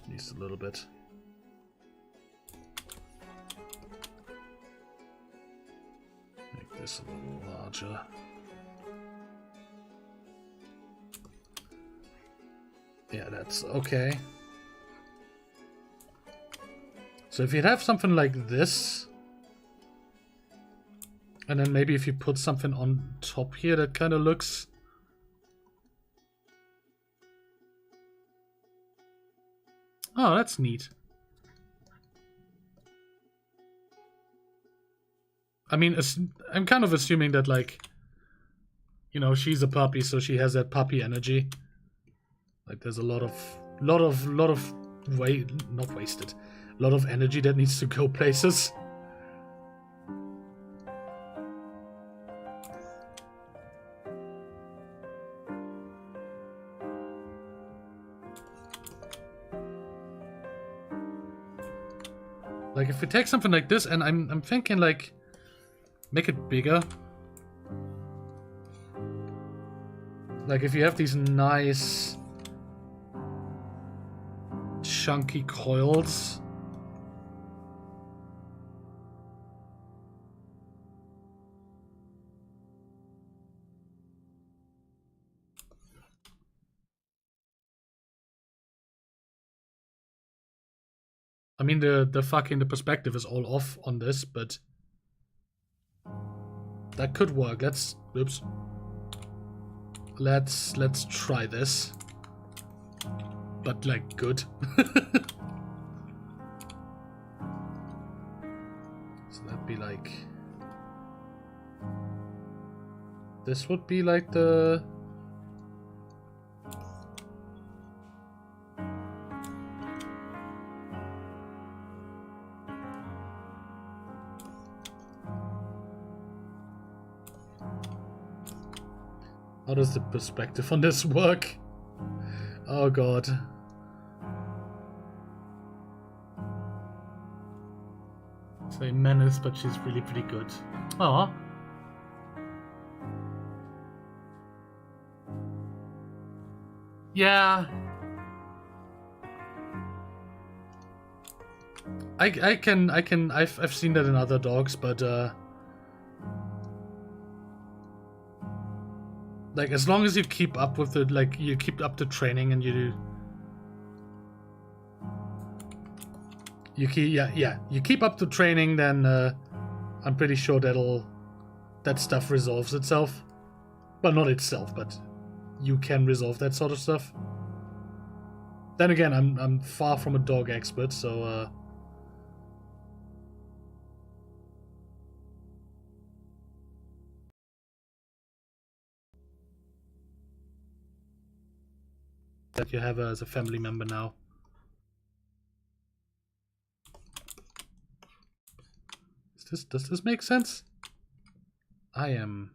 Just a little bit. Make this a little larger. Yeah, that's okay. So if you'd have something like this, and then maybe if you put something on top here that kind of looks... Oh, that's neat. I mean, I'm kind of assuming that, like, you know, she's a puppy, so she has that puppy energy. Like, there's a lot of not wasted, a lot of energy that needs to go places. Like, if we take something like this, and I'm thinking, like, make it bigger. Like, if you have these nice chunky coils. I mean, the fucking perspective is all off on this, but that could work. Let's try this. But like good. So that'd be like, this would be like the how does the perspective on this work? Oh god. Say menace, but she's really pretty good. Aw. Yeah. I've seen that in other dogs, but like as long as you keep up with it, like you keep up the training and you keep up the training, then I'm pretty sure that stuff resolves itself. Well, not itself, but you can resolve that sort of stuff. Then again, I'm far from a dog expert, so that you have her as a family member now. Does this make sense? I am...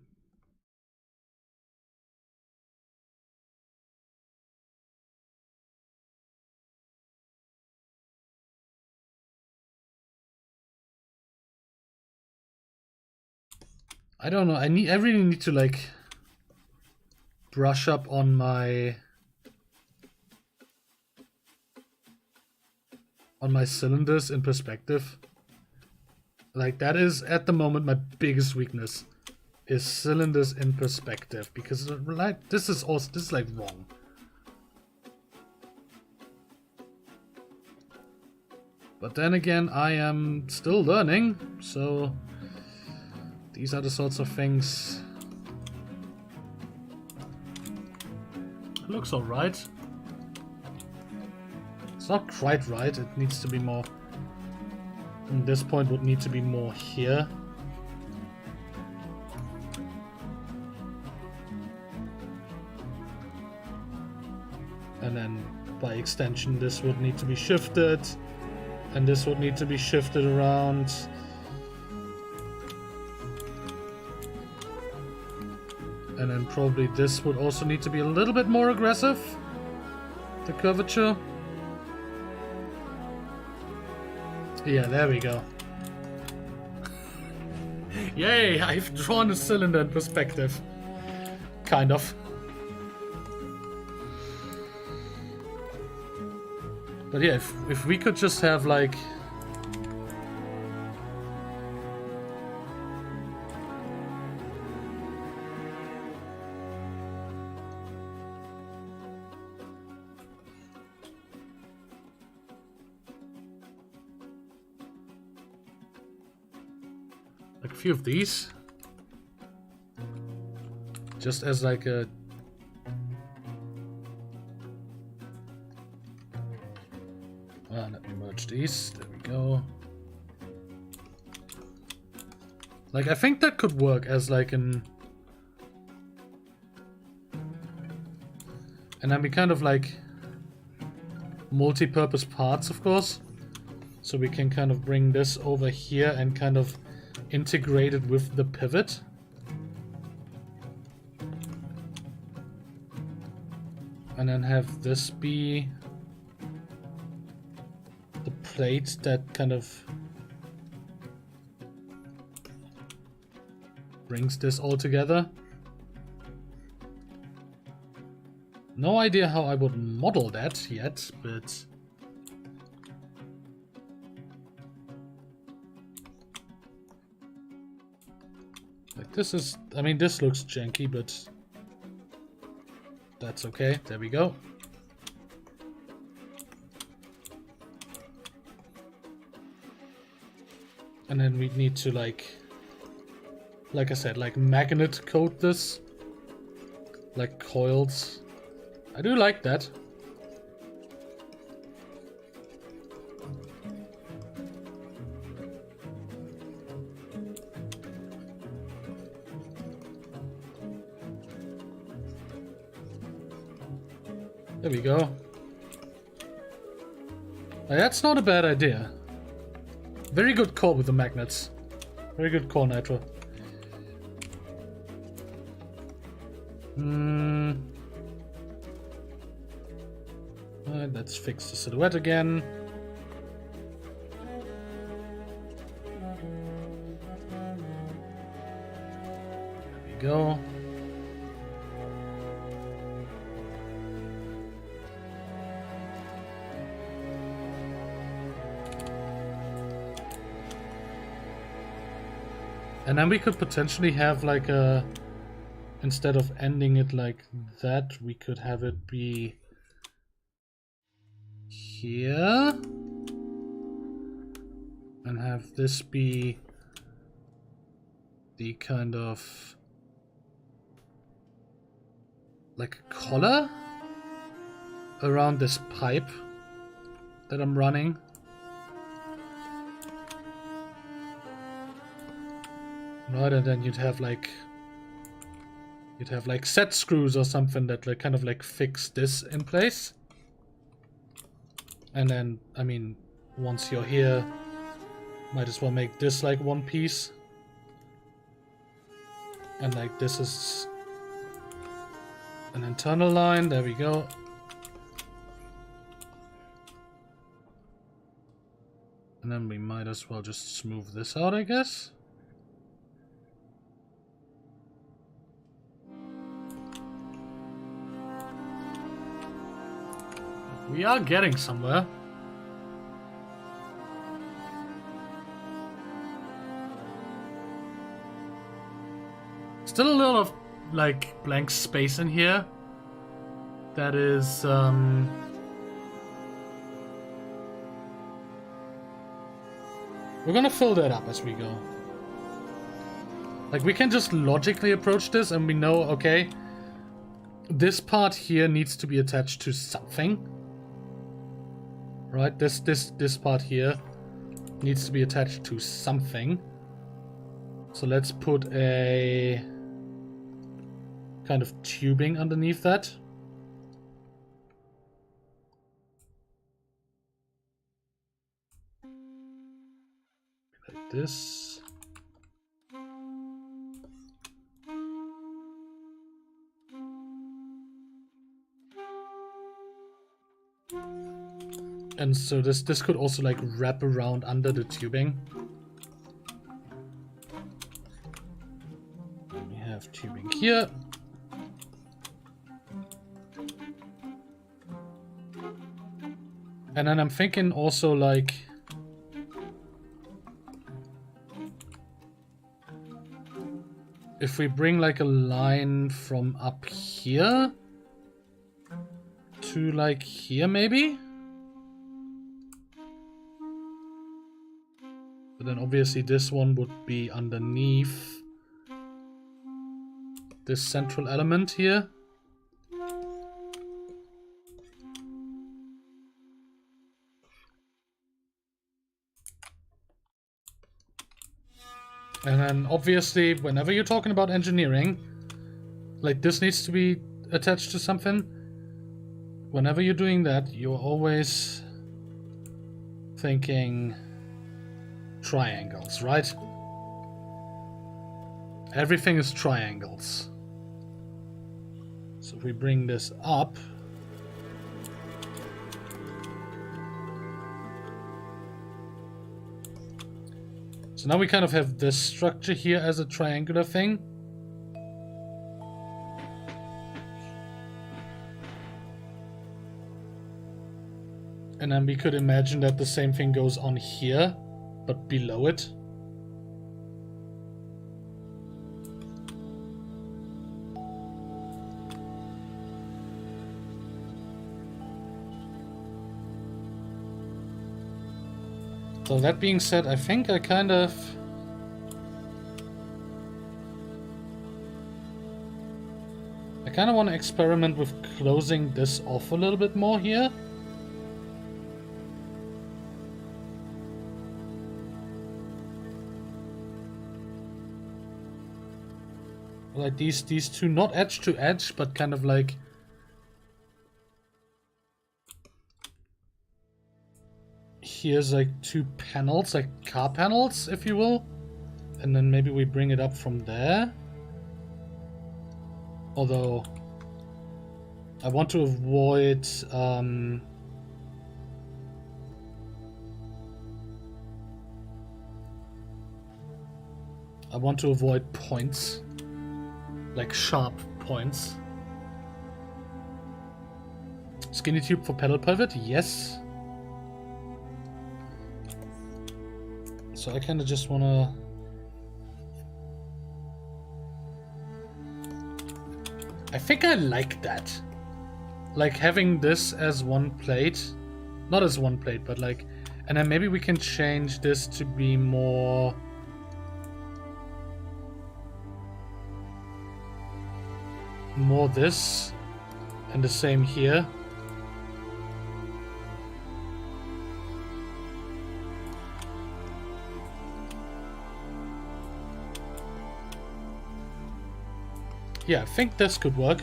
I don't know. I really need to like brush up on my cylinders in perspective. Like that is at the moment my biggest weakness is cylinders in perspective, because like this is like wrong. But then again, I am still learning, so these are the sorts of things. It looks alright. It's not quite right, it needs to be more... This point would need to be more here. And then, by extension, this would need to be shifted. And this would need to be shifted around. And then probably this would also need to be a little bit more aggressive. The curvature. Yeah, there we go. Yay, I've drawn a cylinder in perspective. Kind of. But yeah, if we could just have like... like a few of these. Just as like a... let me merge these. There we go. Like, I think that could work as like an... And then we kind of like... multi-purpose parts, of course. So we can kind of bring this over here and kind of integrate it with the pivot. And then have this be the plate that kind of brings this all together. No idea how I would model that yet, but like this is, I mean, this looks janky, but that's okay. There we go. And then we need to like I said, like magnet coat this, like coils. I do like that. There we go. That's not a bad idea. Very good call with the magnets. Very good call, Nitro. Let's fix the silhouette again. There we go. And then we could potentially have like a, instead of ending it like that, we could have it be here and have this be the kind of like a collar around this pipe that I'm running. Right, and then you'd have like set screws or something that like kind of like fix this in place. And then, I mean, once you're here, might as well make this like one piece. And like this is an internal line, there we go. And then we might as well just smooth this out, I guess. We are getting somewhere. Still a little of like blank space in here. That is we're gonna fill that up as we go. Like we can just logically approach this and we know, okay, this part here needs to be attached to something. Right, this part here needs to be attached to something. So let's put a kind of tubing underneath that. Like this. And so this could also like wrap around under the tubing. We have tubing here. And then I'm thinking also like if we bring like a line from up here to like here maybe. But then obviously this one would be underneath this central element here. And then obviously whenever you're talking about engineering, like this needs to be attached to something. Whenever you're doing that, you're always thinking triangles, right? Everything is triangles. So if we bring this up, so now we kind of have this structure here as a triangular thing. And then we could imagine that the same thing goes on here, but below it. So that being said, I think I kind of want to experiment with closing this off a little bit more here. Like these two, not edge to edge, but kind of like here's like two panels, like car panels, if you will. And then maybe we bring it up from there. Although I want to avoid points, like sharp points. Skinny tube for pedal pivot, yes. So I kind of just want to I think I like that. Like having this as one plate. Not as one plate, but like... And then maybe we can change this to be more... More this. And the same here. Yeah, I think this could work.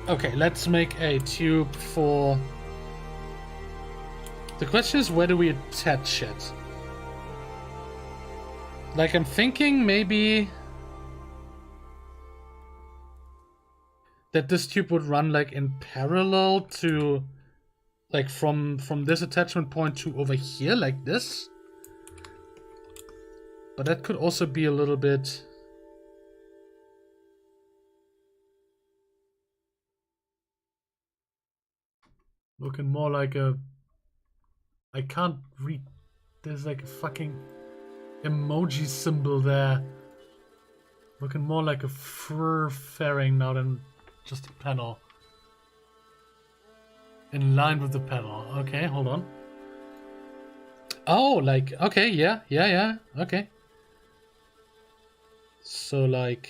Okay, let's make a tube for... The question is, where do we attach it? Like, I'm thinking maybe... that this tube would run, like, in parallel to... Like, from this attachment point to over here, like this. But that could also be a little bit... Looking more like a... I can't read... There's like a fucking emoji symbol there. Looking more like a fur fairing now than just a panel. In line with the panel. Okay, hold on. Oh, like... Okay, yeah, okay. So like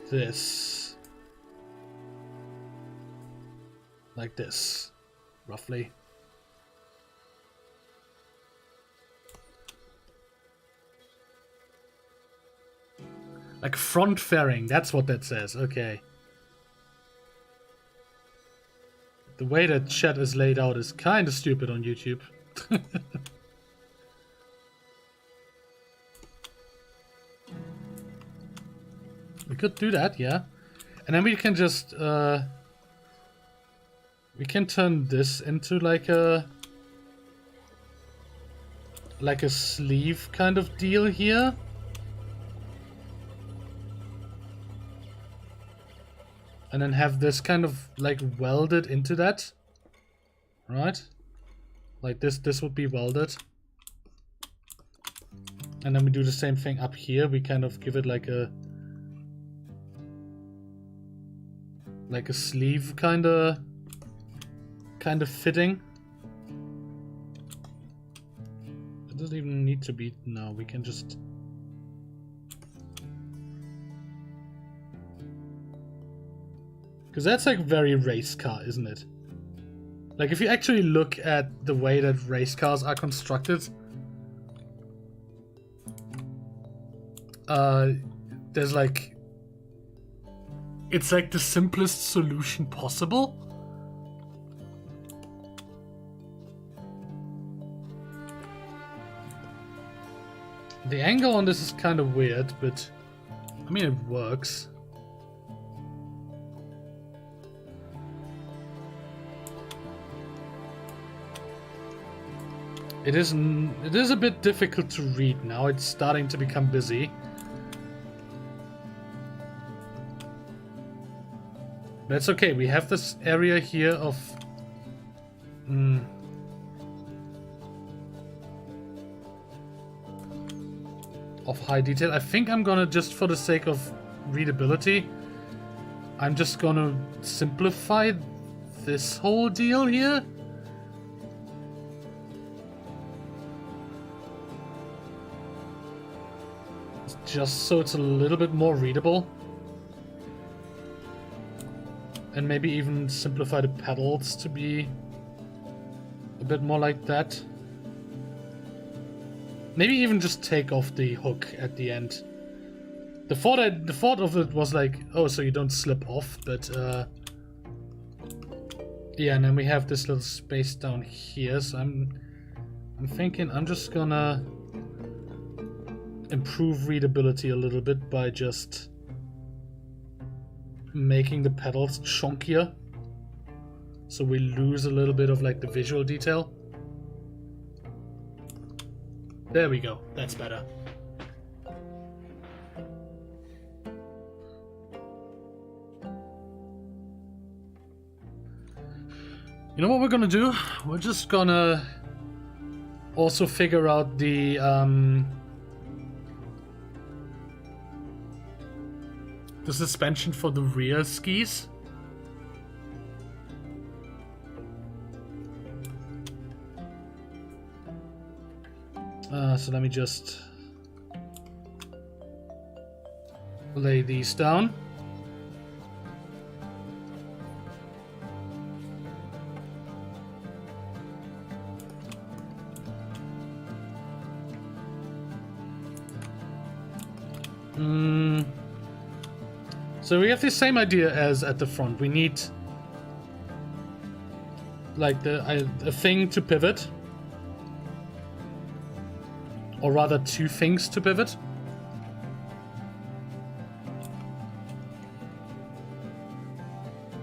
this. Like this, roughly. Like front fairing, that's what that says, okay. The way that chat is laid out is kind of stupid on YouTube. We could do that, yeah. And then we can just, we can turn this into like a sleeve kind of deal here. And then have this kind of like welded into that. Right? Like this would be welded. And then we do the same thing up here. We kind of give it like a sleeve kind of fitting. It doesn't even need to be. No, we can just. Because that's like very race car, isn't it? Like if you actually look at the way that race cars are constructed, there's like, it's like the simplest solution possible. The angle on this is kind of weird, but I mean it works. It is a bit difficult to read now. It's starting to become busy. That's okay. We have this area here of high detail. I think I'm gonna, just for the sake of readability, I'm just gonna simplify this whole deal here. Just so it's a little bit more readable. And maybe even simplify the pedals to be a bit more like that. Maybe even just take off the hook at the end. The thought of it was like, oh, so you don't slip off, but yeah, and then we have this little space down here, so I'm thinking I'm just gonna improve readability a little bit by just making the pedals chunkier, so we lose a little bit of like the visual detail. There we go, that's better. You know what we're gonna do? We're just gonna also figure out the the suspension for the rear skis. So let me just lay these down. So we have the same idea as at the front. We need like a thing to pivot, or rather 2 things to pivot.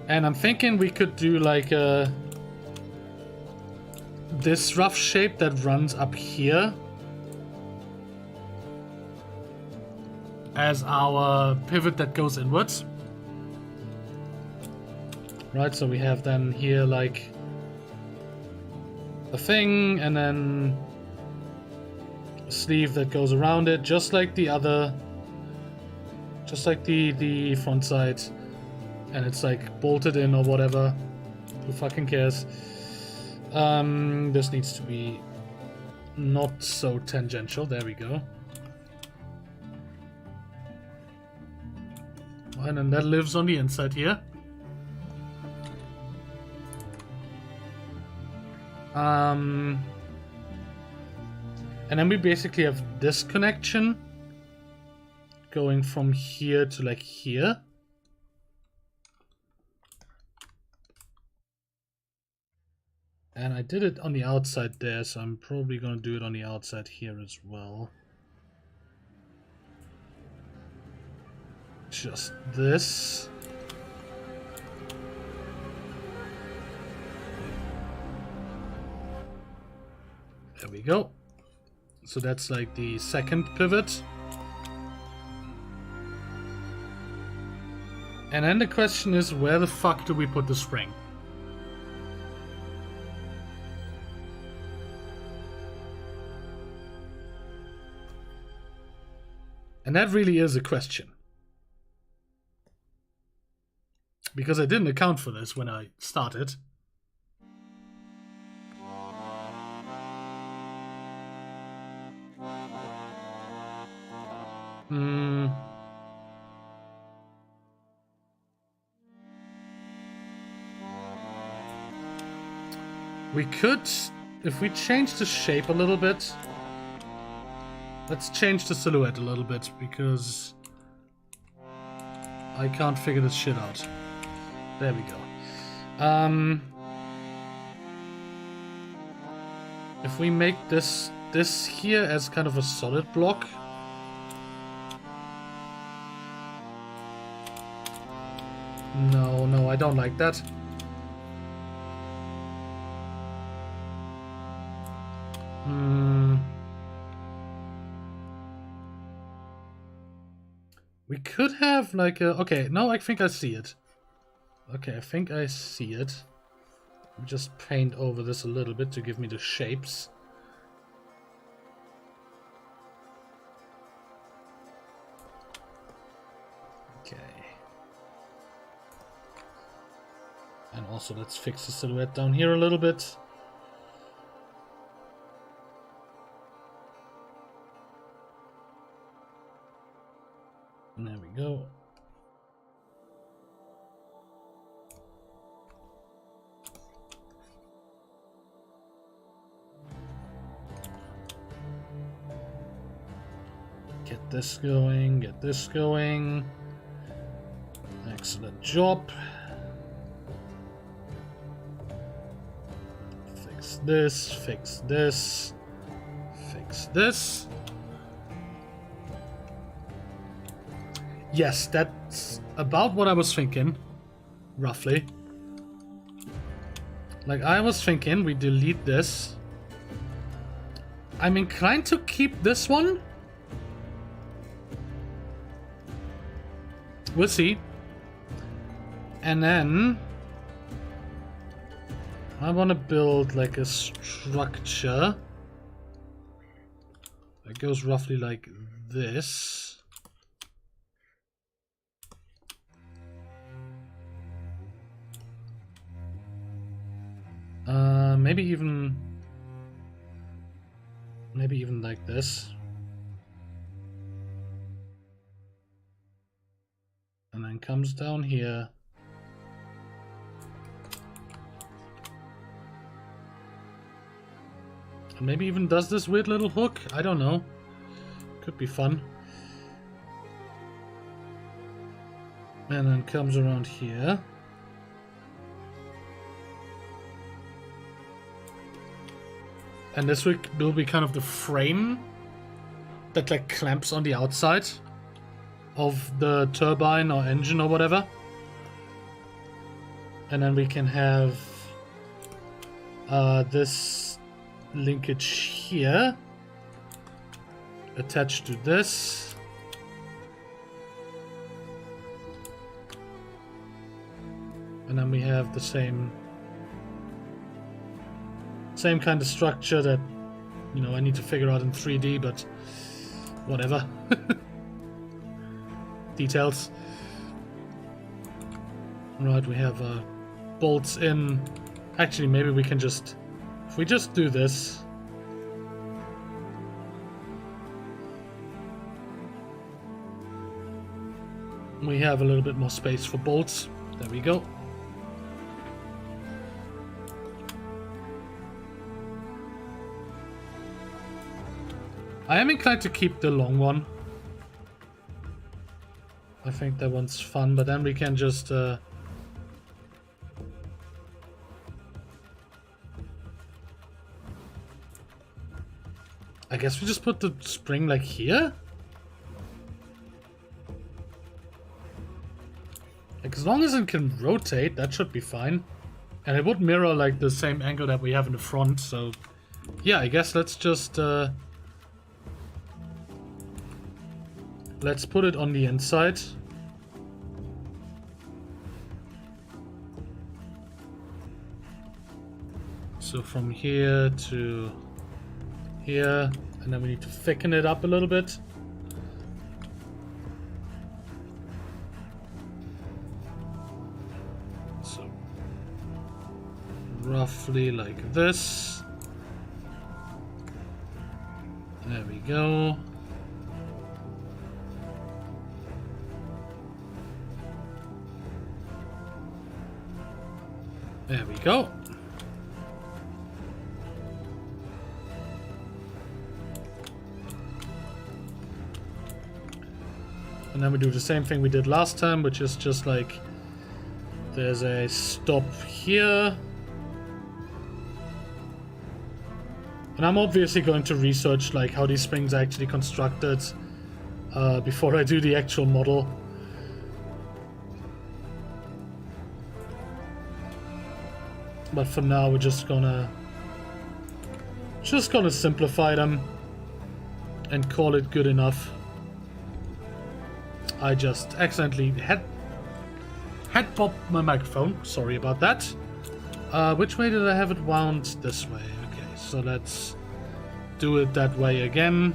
And I'm thinking we could do like this rough shape that runs up here as our pivot that goes inwards. Right, so we have then here like a thing and then a sleeve that goes around it, just like the other, just like the front side, and it's like bolted in or whatever. Who fucking cares? This needs to be not so tangential. There we go. And then that lives on the inside here. And then we basically have this connection going from here to like here. And I did it on the outside there, so I'm probably going to do it on the outside here as well. Just this. There we go. So that's like the second pivot. And then the question is, where the fuck do we put the spring? And that really is a question. Because I didn't account for this when I started. We could, if we change the shape a little bit. Let's change the silhouette a little bit, because I can't figure this shit out. There we go. If we make this here as kind of a solid block. No, I don't like that. We could have like a... Okay, no, I think I see it. Okay, I think I see it. Just paint over this a little bit to give me the shapes. Okay. And also let's fix the silhouette down here a little bit. And there we go. Get this going, get this going. Excellent job. Fix this, fix this, fix this. Yes, that's about what I was thinking, roughly. Like, I was thinking we delete this. I'm inclined to keep this one. We'll see. And then I want to build like a structure that goes roughly like this. Maybe even like this. And then comes down here. And maybe even does this weird little hook. I don't know. Could be fun. And then comes around here. And this will be kind of the frame that like clamps on the outside of the turbine or engine or whatever. And then we can have this linkage here attached to this. And then we have the same kind of structure that, you know, I need to figure out in 3D, but whatever. Details. Right, we have bolts in. Actually, maybe we can just, if we just do this. We have a little bit more space for bolts. There we go. I am inclined to keep the long one. I think that one's fun, but then we can just I guess we just put the spring like here? Like, as long as it can rotate, that should be fine. And it would mirror like the same angle that we have in the front, so yeah, I guess let's just let's put it on the inside. So from here to here, and then we need to thicken it up a little bit. So roughly like this. There we go. There we go. And then we do the same thing we did last time, which is just like there's a stop here. And I'm obviously going to research like how these springs are actually constructed before I do the actual model. But for now, we're just gonna simplify them and call it good enough. I just accidentally head popped my microphone. Sorry about that. Which way did I have it wound? This way. Okay, so let's do it that way again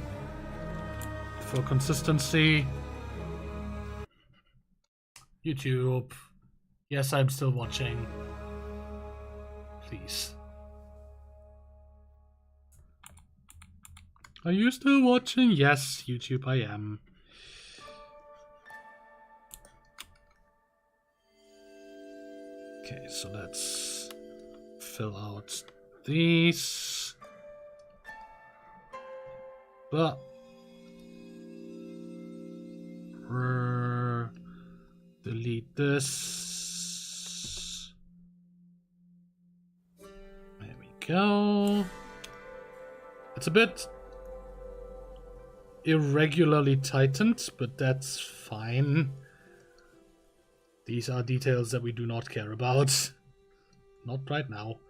for consistency. YouTube. Yes, I'm still watching. Please. Are you still watching? Yes, YouTube, I am. Okay, so let's fill out these. But delete this. There we go. It's a bit irregularly tightened, but that's fine. These are details that we do not care about. Not right now.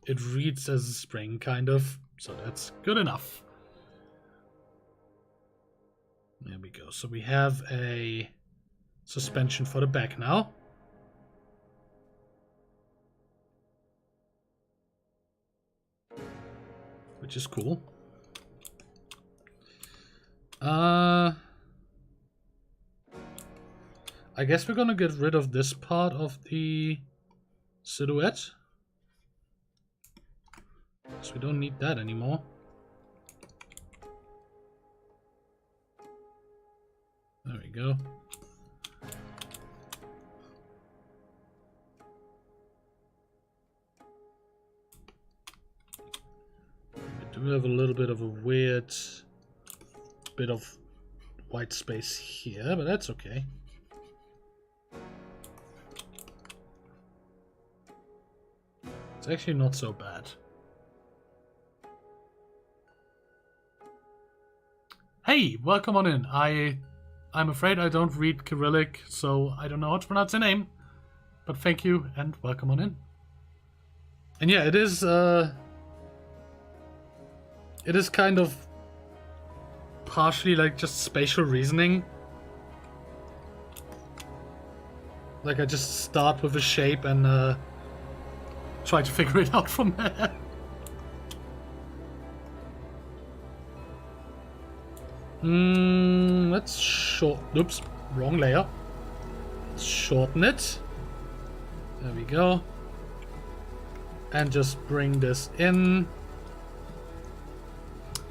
It reads as a spring, kind of, so that's good enough. There we go. So we have a suspension for the back now. Which is cool. I guess we're gonna get rid of this part of the silhouette. So we don't need that anymore. There we go. We do have a little bit of a weird bit of white space here, but that's okay. It's actually not so bad. Hey, welcome on in. I'm afraid I don't read Cyrillic, so I don't know how to pronounce your name. But thank you and welcome on in. And yeah, it is kind of partially like just spatial reasoning. Like I just start with a shape and try to figure it out from there. Let's oops, wrong layer. Let's shorten it. There we go. And just bring this in.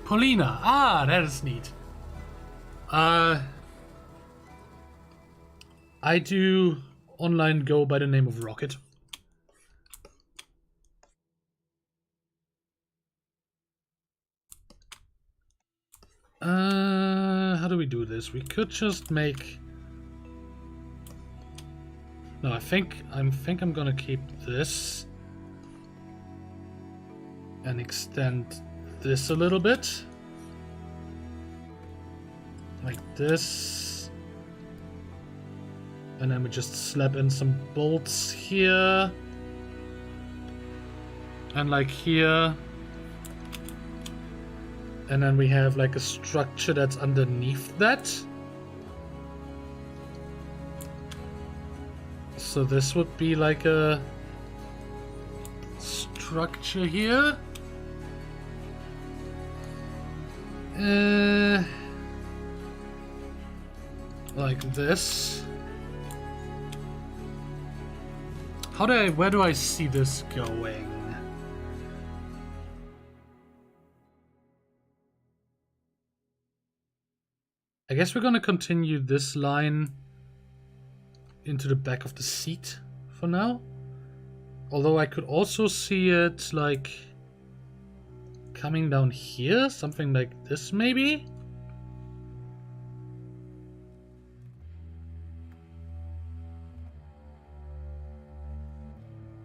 Paulina. Ah, that is neat. I do online go by the name of Rocket. How do we do this? We could just make... No, I think I'm gonna keep this and extend this a little bit. Like this. And then we just slap in some bolts here. And like here. And then we have like a structure that's underneath that. So this would be like a structure here. Like this. Where do I see this going? I guess we're gonna continue this line into the back of the seat for now. Although I could also see it like coming down here, something like this maybe?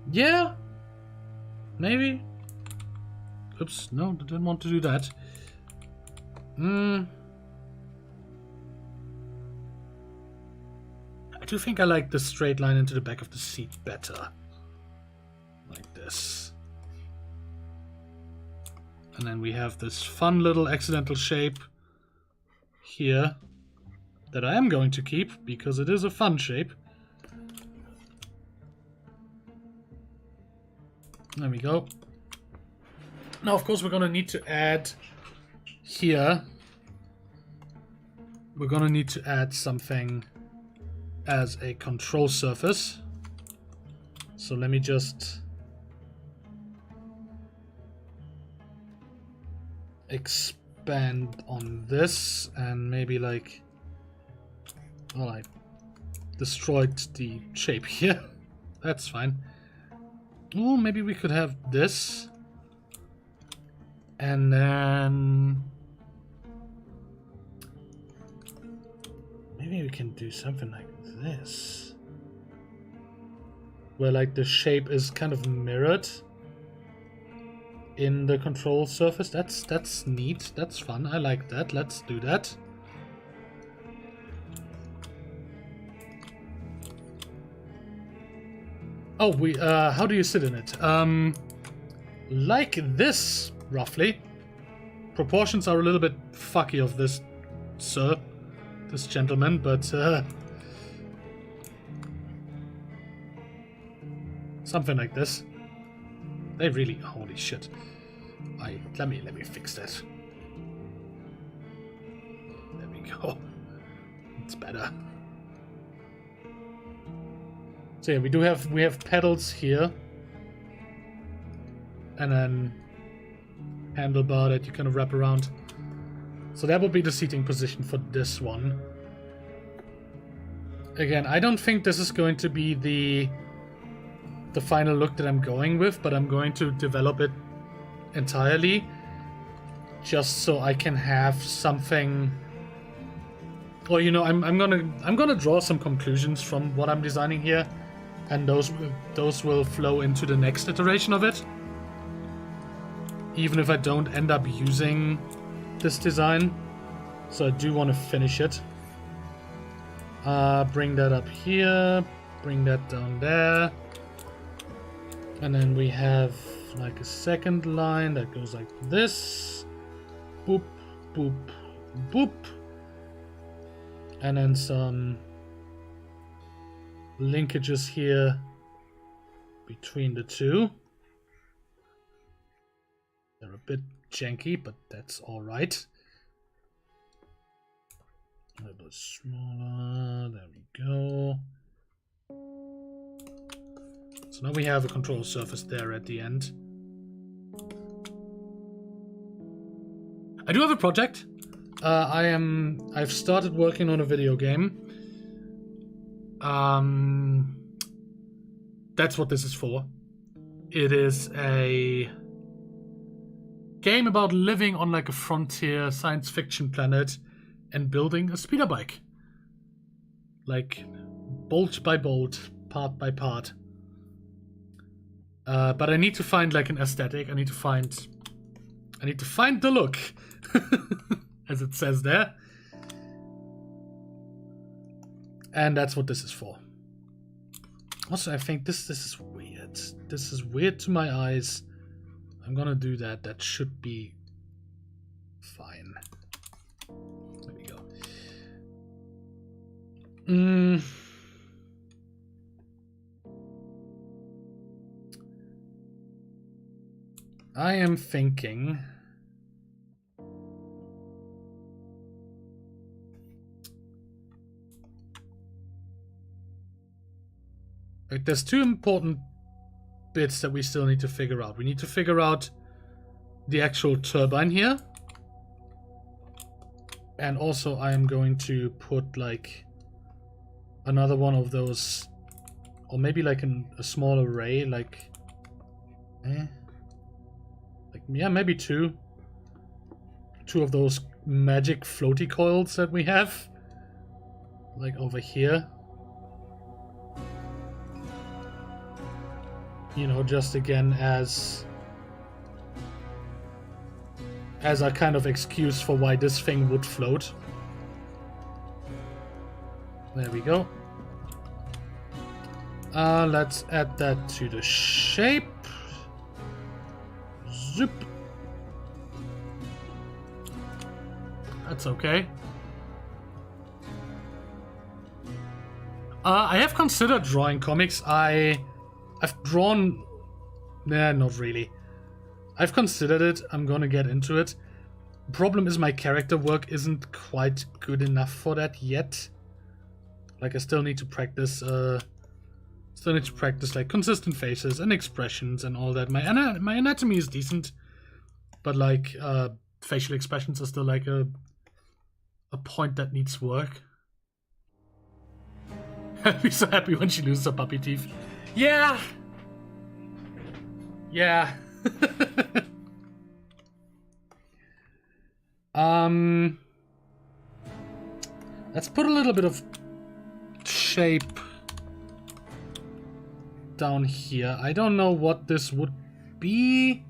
Yeah, maybe. Oops, no, I didn't want to do that. I do think I like the straight line into the back of the seat better. Like this. And then we have this fun little accidental shape here that I am going to keep because it is a fun shape. There we go. Now, of course, we're going to need to add here. We're going to need to add something as a control surface. So let me just expand on this and maybe like, well, I destroyed the shape here. That's fine. Oh, maybe we could have this and then maybe we can do something like this where like the shape is kind of mirrored in the control surface. That's neat. That's fun. I like that. Let's do that. Oh, how do you sit in it? Like this, roughly. Proportions are a little bit fucky of this, sir. This gentleman, but something like this. They really, holy shit. Let me fix that. There we go. It's better. So yeah, we have pedals here. And then handlebar that you kind of wrap around. So that would be the seating position for this one. Again, I don't think this is going to be the final look that I'm going with, but I'm going to develop it entirely just so I can have something. Or you know, I'm gonna draw some conclusions from what I'm designing here, and those will flow into the next iteration of it. Even if I don't end up using this design, so I do want to finish it. Bring that up here, bring that down there, and then we have like a second line that goes like this, boop, boop, boop, and then some linkages here between the two. They're a bit janky, but that's all right. A little bit smaller. There we go. So now we have a control surface there at the end. I do have a project. I've started working on a video game. That's what this is for. It is a game about living on like a frontier science fiction planet and building a speeder bike. Like bolt by bolt, part by part. But I need to find like an aesthetic. I need to find the look. As it says there. And that's what this is for. Also, I think this is weird. This is weird to my eyes. I'm gonna do that. That should be fine. There we go. I am thinking. Like, there's two important bits that we still need to figure out. We need to figure out the actual turbine here. And also I am going to put like another one of those, or maybe like a small array, like yeah, maybe two of those magic floaty coils that we have, like over here. You know, just again as a kind of excuse for why this thing would float. There we go. Let's add that to the shape. Zip. That's okay. I have considered drawing comics. I've drawn... Nah, not really. I've considered it. I'm gonna get into it. Problem is my character work isn't quite good enough for that yet. Like, I still need to practice, like, consistent faces and expressions and all that. My anatomy is decent, but, like, facial expressions are still, like, a point that needs work. I'd be so happy when she loses her puppy teeth. Yeah. Yeah. Let's put a little bit of shape down here. I don't know what this would be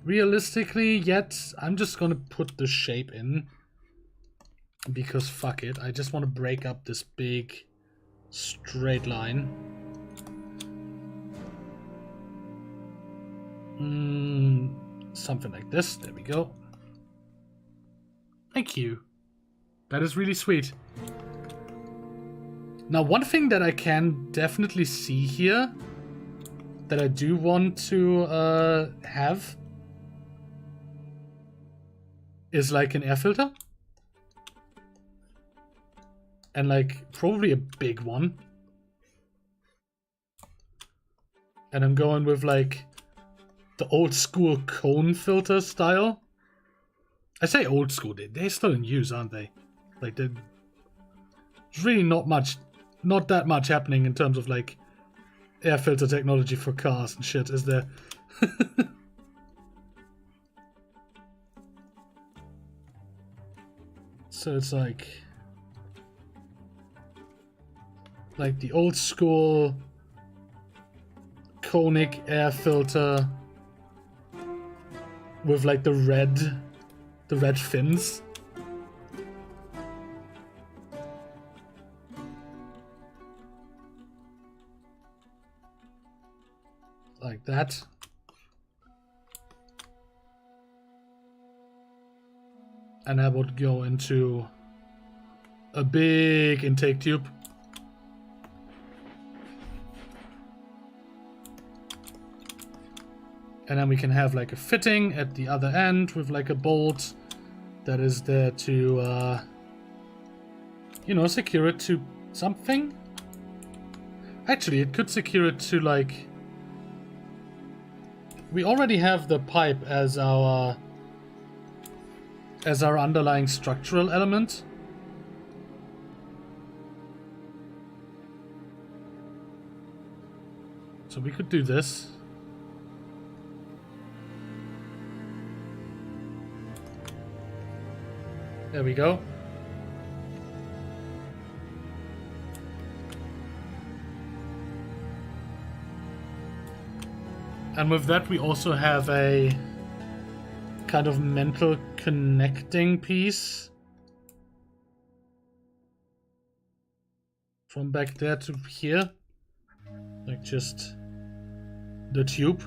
realistically yet. I'm just gonna put the shape in because fuck it. I just want to break up this big straight line. Something like this. There we go. Thank you. That is really sweet. Now, one thing that I can definitely see here that I do want to have is like an air filter. And like probably a big one. And I'm going with like the old school cone filter style. I say old school, they're still in use, aren't they? Like, there's really not that much happening in terms of like air filter technology for cars and shit, is there? So it's like the old school conic air filter with like the red fins. Like that. And I would go into a big intake tube. And then we can have like a fitting at the other end with like a bolt that is there to, you know, secure it to something. Actually, it could secure it to like... We already have the pipe as our underlying structural element. So we could do this. There we go. And with that we also have a kind of mental connecting piece from back there to here, like just the tube.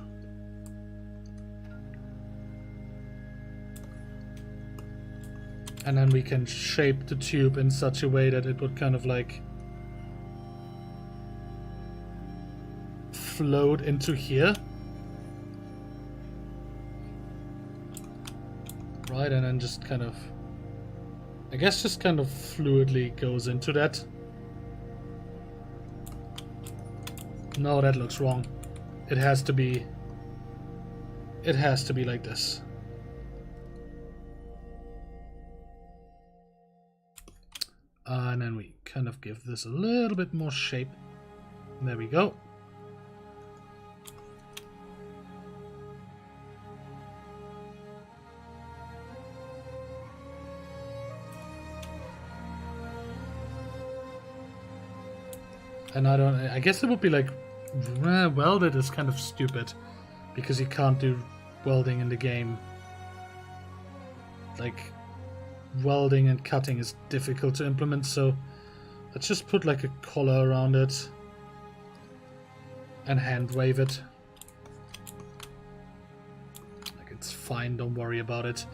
And then we can shape the tube in such a way that it would kind of like float into here. Right, and then just kind of, I guess just kind of fluidly goes into that. No, that looks wrong. It has to be like this. And then we kind of give this a little bit more shape. There we go. And I guess it would be like, welded is kind of stupid, because you can't do welding in the game. Like, welding and cutting is difficult to implement, so let's just put like a collar around it and hand wave it. Like, it's fine, don't worry about it.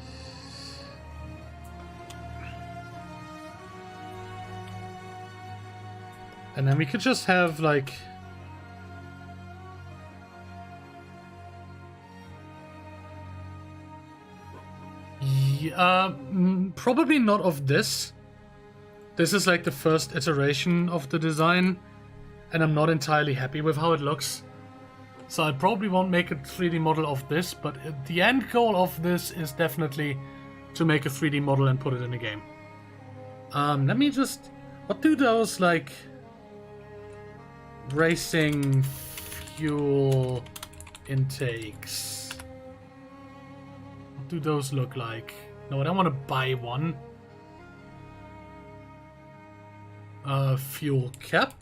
And then we could just have like probably not of this. This is like the first iteration of the design, and I'm not entirely happy with how it looks. So I probably won't make a 3D model of this, but the end goal of this is definitely to make a 3D model and put it in a game. Let me just... What do those, like, racing fuel intakes... What do those look like? No, I don't want to buy one. Fuel cap?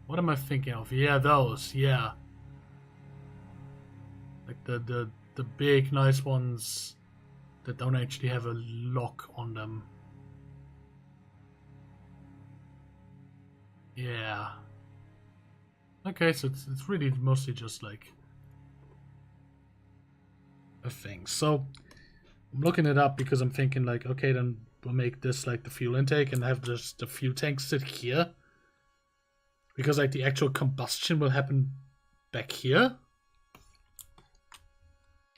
What am I thinking of? Yeah, those, yeah. Like the big nice ones that don't actually have a lock on them. Yeah. Okay, so it's really mostly just like a thing. So I'm looking it up because I'm thinking like, okay, then we'll make this like the fuel intake and have just the fuel tank sit here. Because like the actual combustion will happen back here.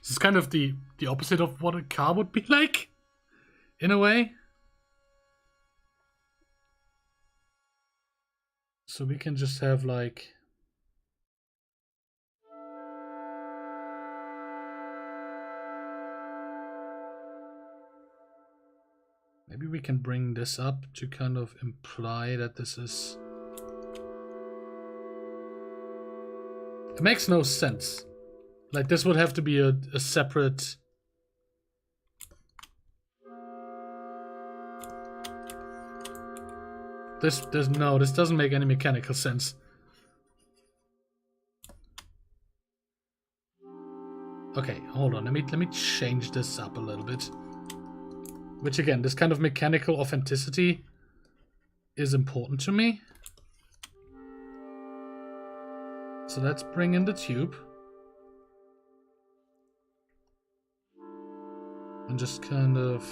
This is kind of the opposite of what a car would be like, in a way. So we can just have like Maybe we can bring this up to kind of imply that this is... It makes no sense. Like, this would have to be a separate... This doesn't make any mechanical sense. Okay, hold on. Let me change this up a little bit. Which again, this kind of mechanical authenticity is important to me. So let's bring in the tube. And just kind of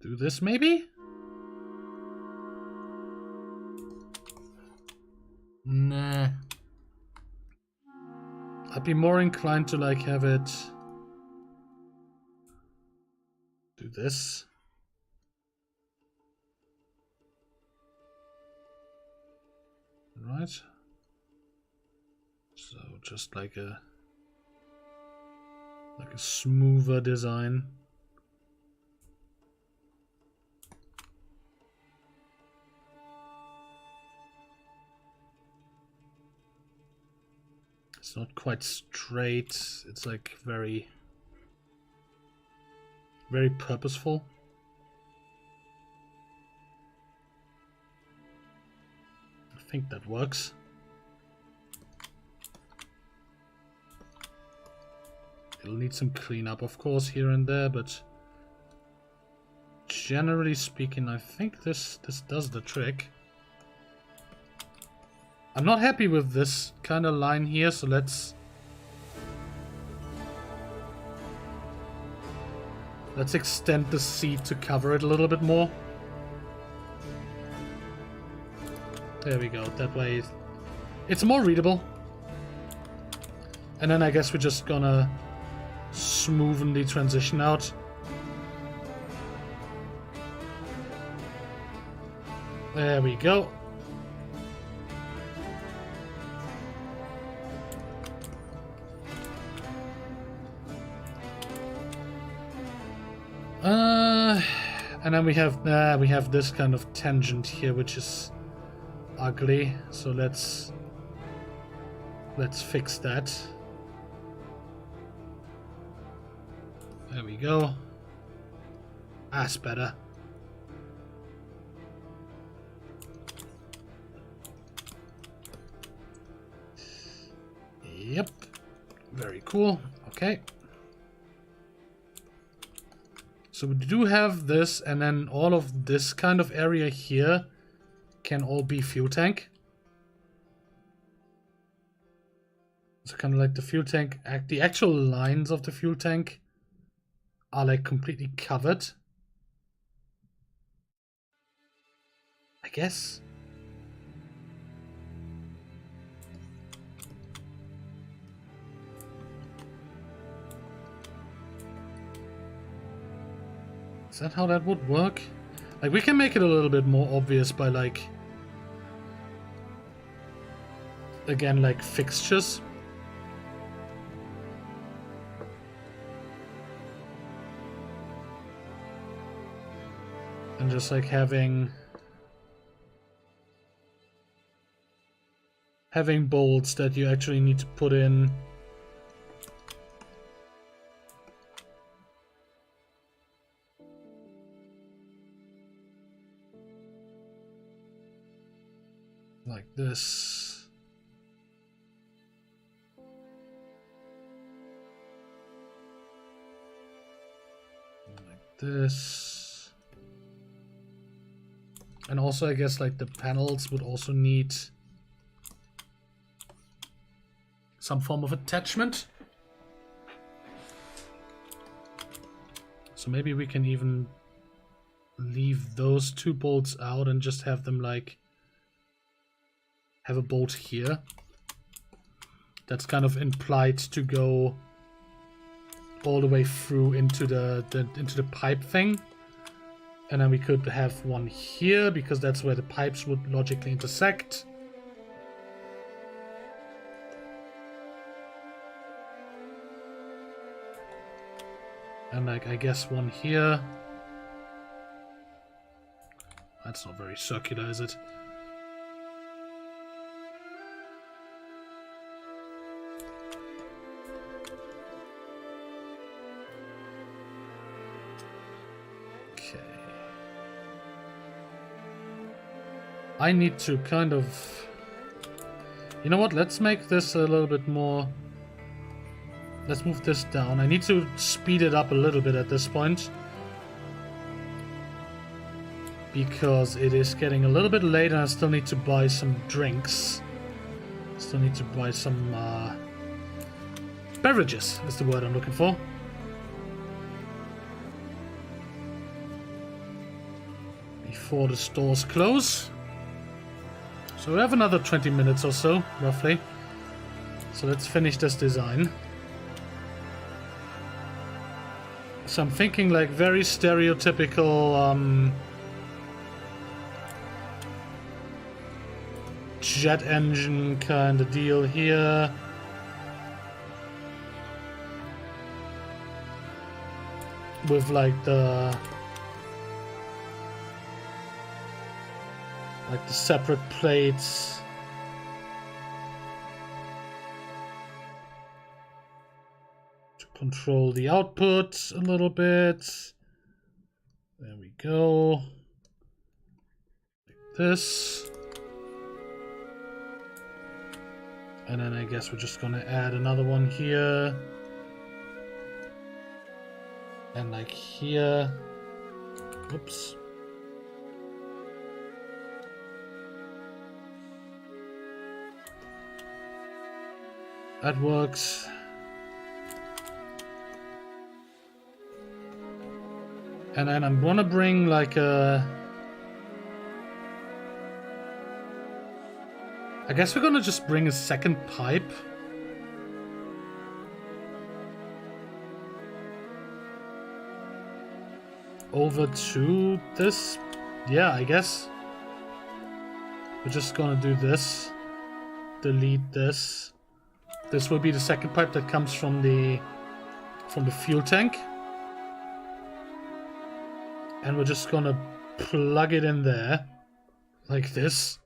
do this maybe? Nah. I'd be more inclined to like have it do this. Right. So just like a smoother design. It's not quite straight. It's like very purposeful. I think that works. It'll need some cleanup, of course, here and there, but generally speaking, I think this does the trick. I'm not happy with this kind of line here, so let's extend the seat to cover it a little bit more. There we go. That way it's more readable. And then I guess we're just gonna smoothen the transition out. There we go. And then we have this kind of tangent here, which is ugly. So let's fix that. There we go. That's better. Yep. Very cool. Okay. So we do have this, and then all of this kind of area here can all be fuel tank. So kind of like the fuel tank, the actual lines of the fuel tank are like completely covered, I guess. Is that how that would work? Like, we can make it a little bit more obvious by like, again, like fixtures. And just like having bolts that you actually need to put in. Like this. Like this. And also, I guess, like the panels would also need some form of attachment. So maybe we can even leave those two bolts out and just have them like have a bolt here that's kind of implied to go all the way through into the pipe thing. And then we could have one here because that's where the pipes would logically intersect. And like, I guess one here. That's not very circular, is it? Okay. I need to kind of... You know what? Let's make this a little bit more... Let's move this down. I need to speed it up a little bit at this point. Because it is getting a little bit late and I still need to buy some drinks. Still need to buy some beverages, is the word I'm looking for. Before the stores close. So we have another 20 minutes or so, roughly. So let's finish this design. So I'm thinking like very stereotypical jet engine kind of deal here. With like the separate plates. To control the output a little bit. There we go. Like this. And then I guess we're just gonna add another one here. And like here. Oops. That works. And then I'm gonna bring like a... I guess we're gonna just bring a second pipe. Over to this. Yeah, I guess. We're just gonna do this. Delete this. This will be the second pipe that comes from the fuel tank. And we're just gonna plug it in there. Like this.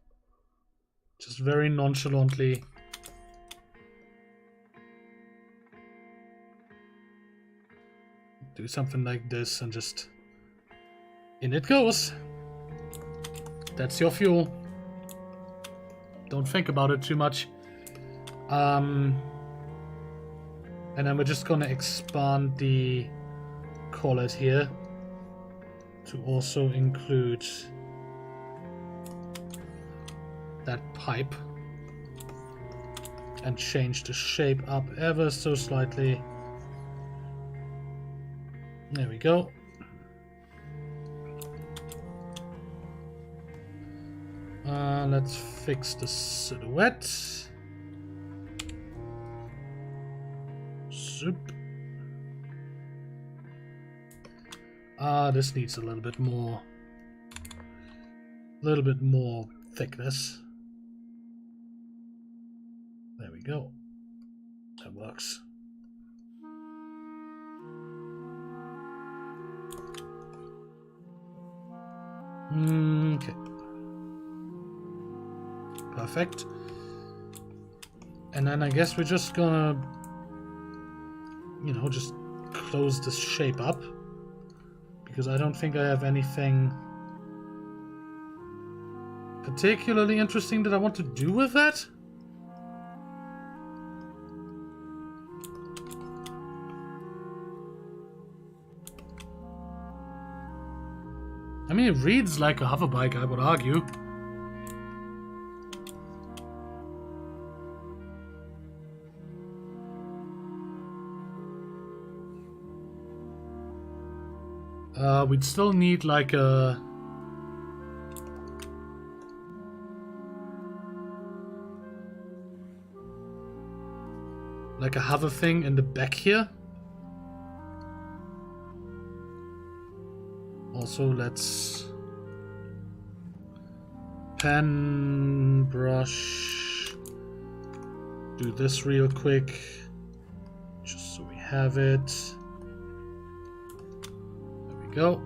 Just very nonchalantly. Do something like this and just... In it goes. That's your fuel. Don't think about it too much. And then we're just gonna expand the collet here to also include that pipe and change the shape up ever so slightly. There we go. Let's fix the silhouette. Soup. This needs a little bit more thickness. There we go. That works. Okay. Perfect. And then I guess we're just gonna, you know, just close this shape up. Because I don't think I have anything particularly interesting that I want to do with that. I mean, it reads like a hoverbike, I would argue. We'd still need like a... like a hover thing in the back here. Also, let's pen, brush, do this real quick, just so we have it. go.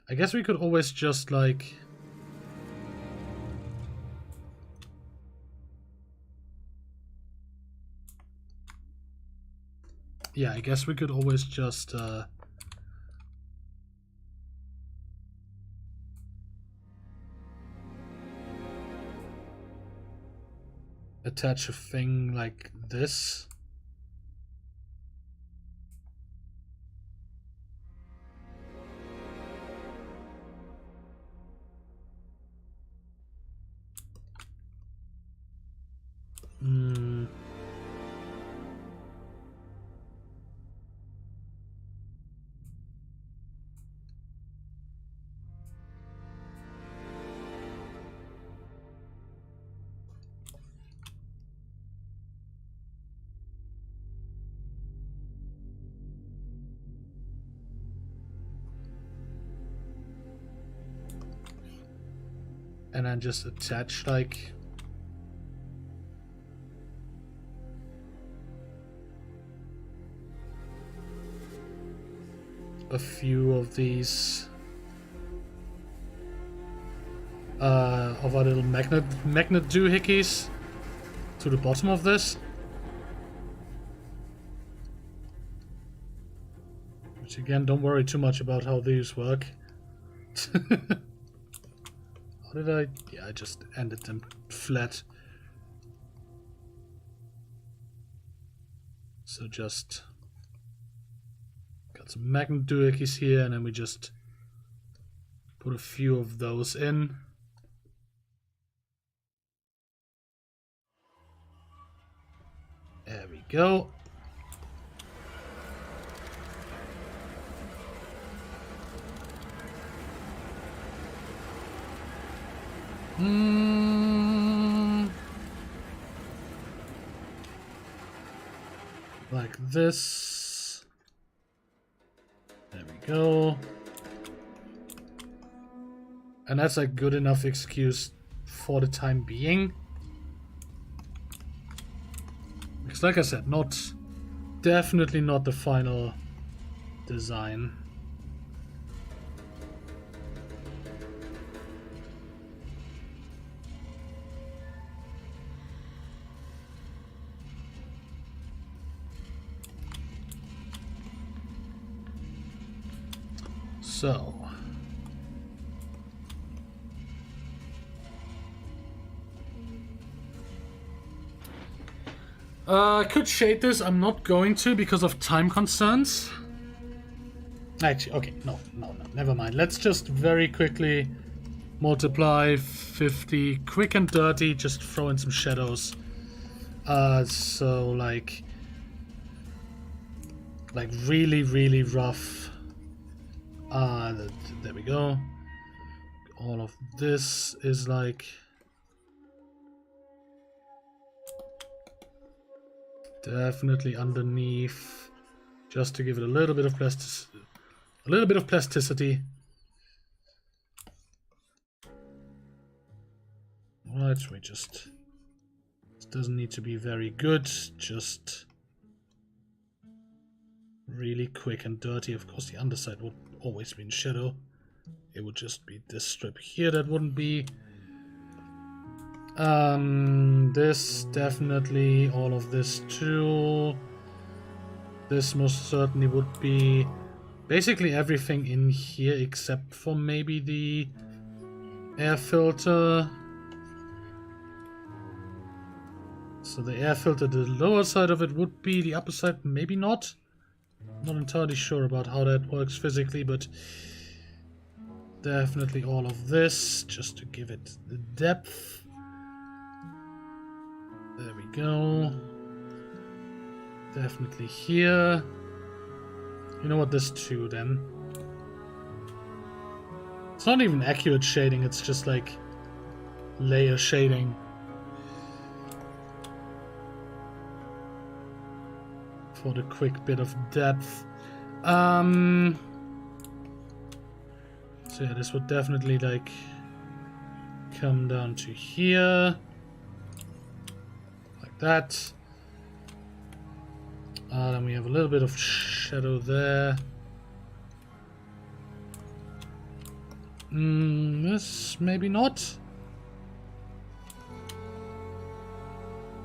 I guess we could always just like... Yeah, I guess we could always just attach a thing like this. And then just attach like a few of these of our little magnet doohickeys to the bottom of this. Which again, don't worry too much about how these work. How did I? Yeah, I just ended them flat. So just got some magnet doohickeys here, and then we just put a few of those in. There we go. Like this. There we go. And that's a good enough excuse for the time being. Because like I said, definitely not the final design. So, I could shade this. I'm not going to because of time concerns. Actually, okay, no, never mind. Let's just very quickly multiply 50, quick and dirty. Just throw in some shadows. So like really, really rough. There we go. All of this is like definitely underneath, just to give it a little bit of plasticity. Right, we just, it doesn't need to be very good, just really quick and dirty. Of course, the underside would always be in shadow. It would just be this strip here that wouldn't be. This definitely, all of this too. This most certainly would be basically everything in here except for maybe the air filter. So the air filter, the lower side of it would be, the upper side maybe not. Not entirely sure about how that works physically, but definitely all of this, just to give it the depth. There we go. Definitely here. You know what, this too then. It's not even accurate shading, it's just like layer shading. For the quick bit of depth. So yeah, this would definitely like come down to here. Like that. Then we have a little bit of shadow there. This maybe not.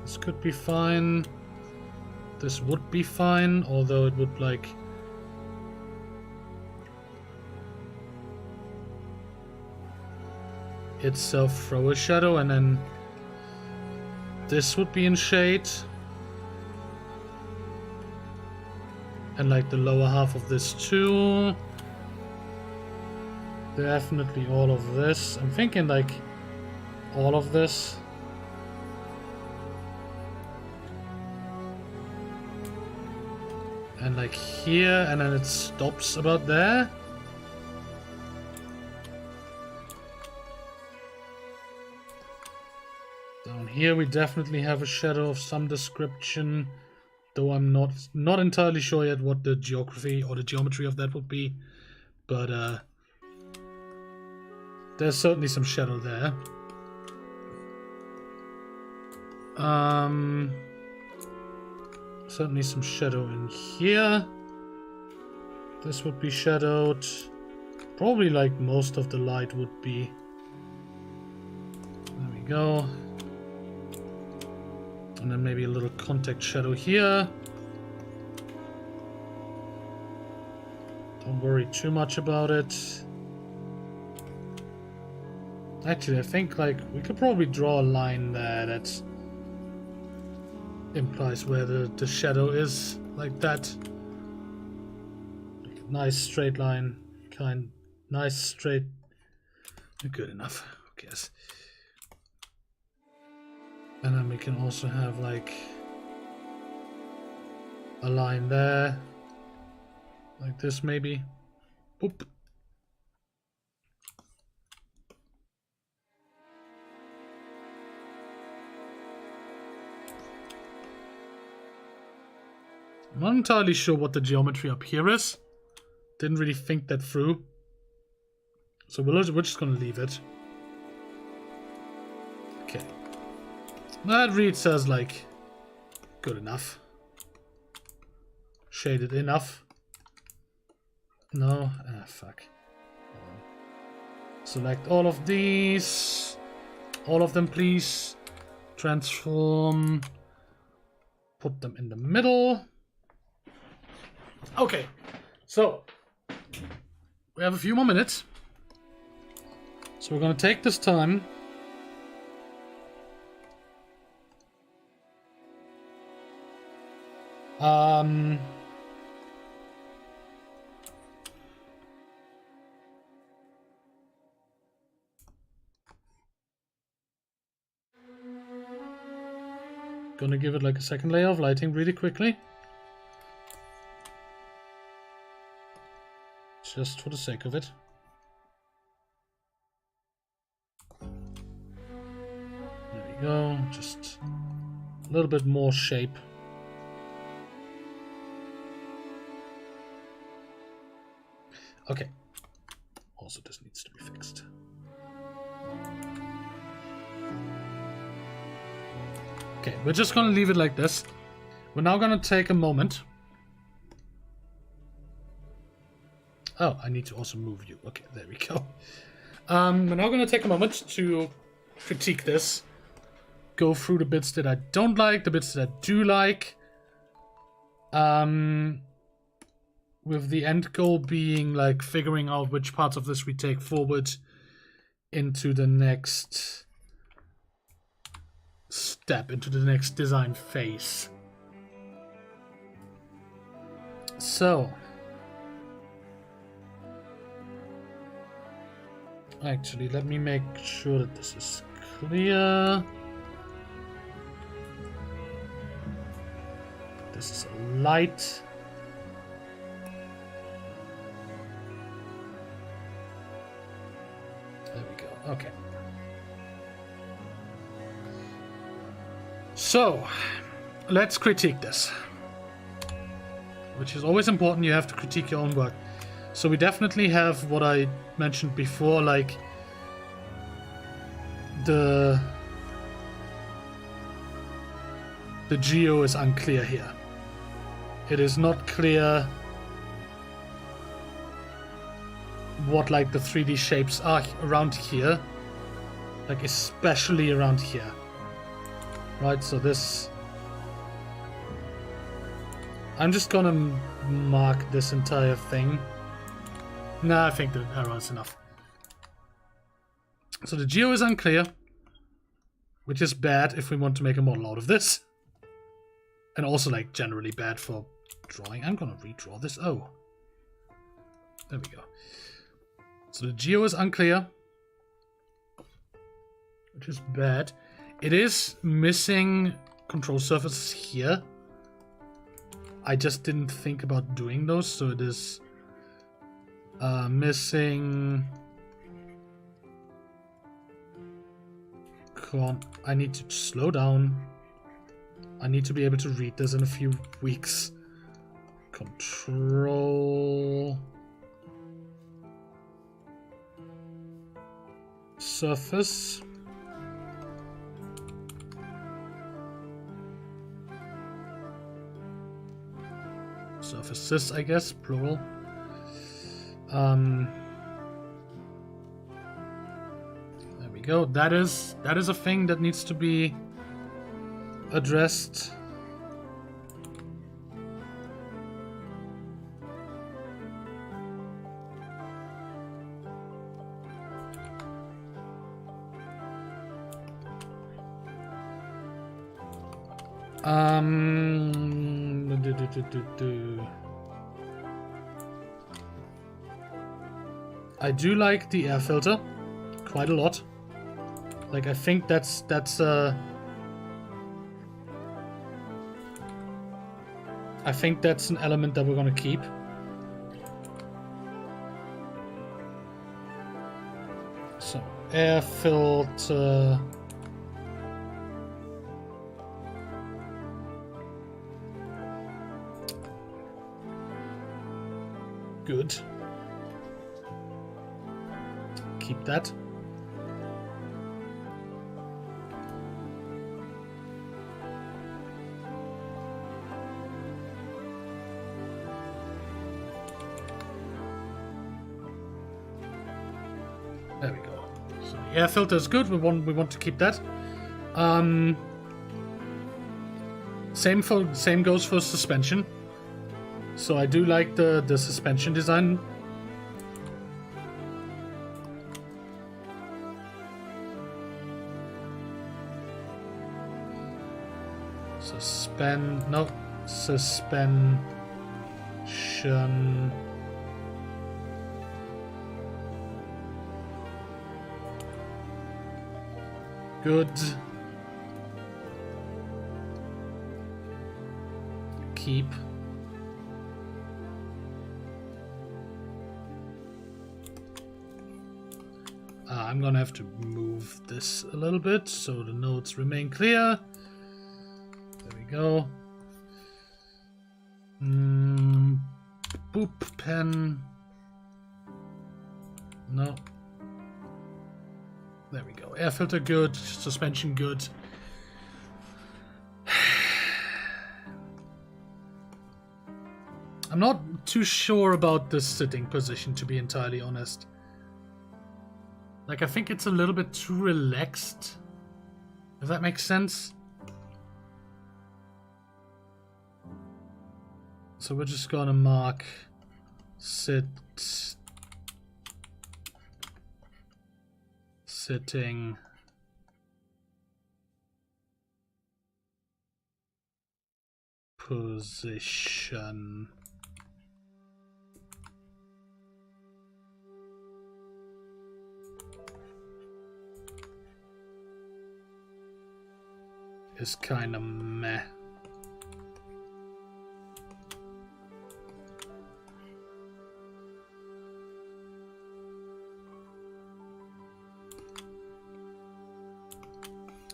This could be fine. This would be fine, although it would like itself throw a shadow, and then this would be in shade. And like the lower half of this too. Definitely all of this. I'm thinking like all of this. And like here, and then it stops about there. Down here we definitely have a shadow of some description. Though I'm not entirely sure yet what the geography or the geometry of that would be, but there's certainly some shadow there. Certainly some shadow in here. This would be shadowed. Probably like most of the light would be. There we go. And then maybe a little contact shadow here. Don't worry too much about it. Actually, I think like we could probably draw a line there that implies where the shadow is, like that. Like a nice straight line, nice straight. Good enough, who cares? And then we can also have like a line there, like this maybe. Boop. I'm not entirely sure what the geometry up here is. Didn't really think that through. So we're just gonna leave it. Okay. That reads as like good enough. Shaded enough. No? Ah, fuck. Select all of these. All of them, please. Transform. Put them in the middle. Okay. So, we have a few more minutes. So we're going to take this time. Gonna give it like a second layer of lighting really quickly. Just for the sake of it. There we go. Just a little bit more shape. Okay. Also, this needs to be fixed. Okay, we're just gonna leave it like this. We're now gonna take a moment. Oh, I need to also move you. Okay, there we go. We're now gonna take a moment to critique this. Go through the bits that I don't like, the bits that I do like. With the end goal being like figuring out which parts of this we take forward into the next step, into the next design phase. So, actually, let me make sure that this is clear. This is a light. There we go. Okay. So, let's critique this. Which is always important, you have to critique your own work. So we definitely have what I mentioned before, like the geo is unclear here. It is not clear what like the 3D shapes are around here, like especially around here, right? So this, I'm just gonna mark this entire thing. Nah, I think the arrow is enough. So the geo is unclear, which is bad if we want to make a model out of this, and also like generally bad for drawing. I'm gonna redraw this. Oh, there we go. So the geo is unclear, which is bad. It is missing control surfaces here. I just didn't think about doing those, so it is missing. Come on, I need to slow down. I need to be able to read this in a few weeks. Control surface. Surfaces, I guess, plural. There we go. That is a thing that needs to be addressed. I do like the air filter quite a lot. Like, I think that's I think that's an element that we're gonna keep. So, air filter. Good. Keep that. There we go. So the air filter is good. We want to keep that. Same goes for suspension. So I do like the suspension design. Suspension. Good. Keep. I'm gonna have to move this a little bit so the nodes remain clear. There we go. Boop pen. No. There we go. Air filter good. Suspension good. I'm not too sure about this sitting position, to be entirely honest. Like, I think it's a little bit too relaxed. If that makes sense. So we're just gonna mark sitting position. Is kind of meh.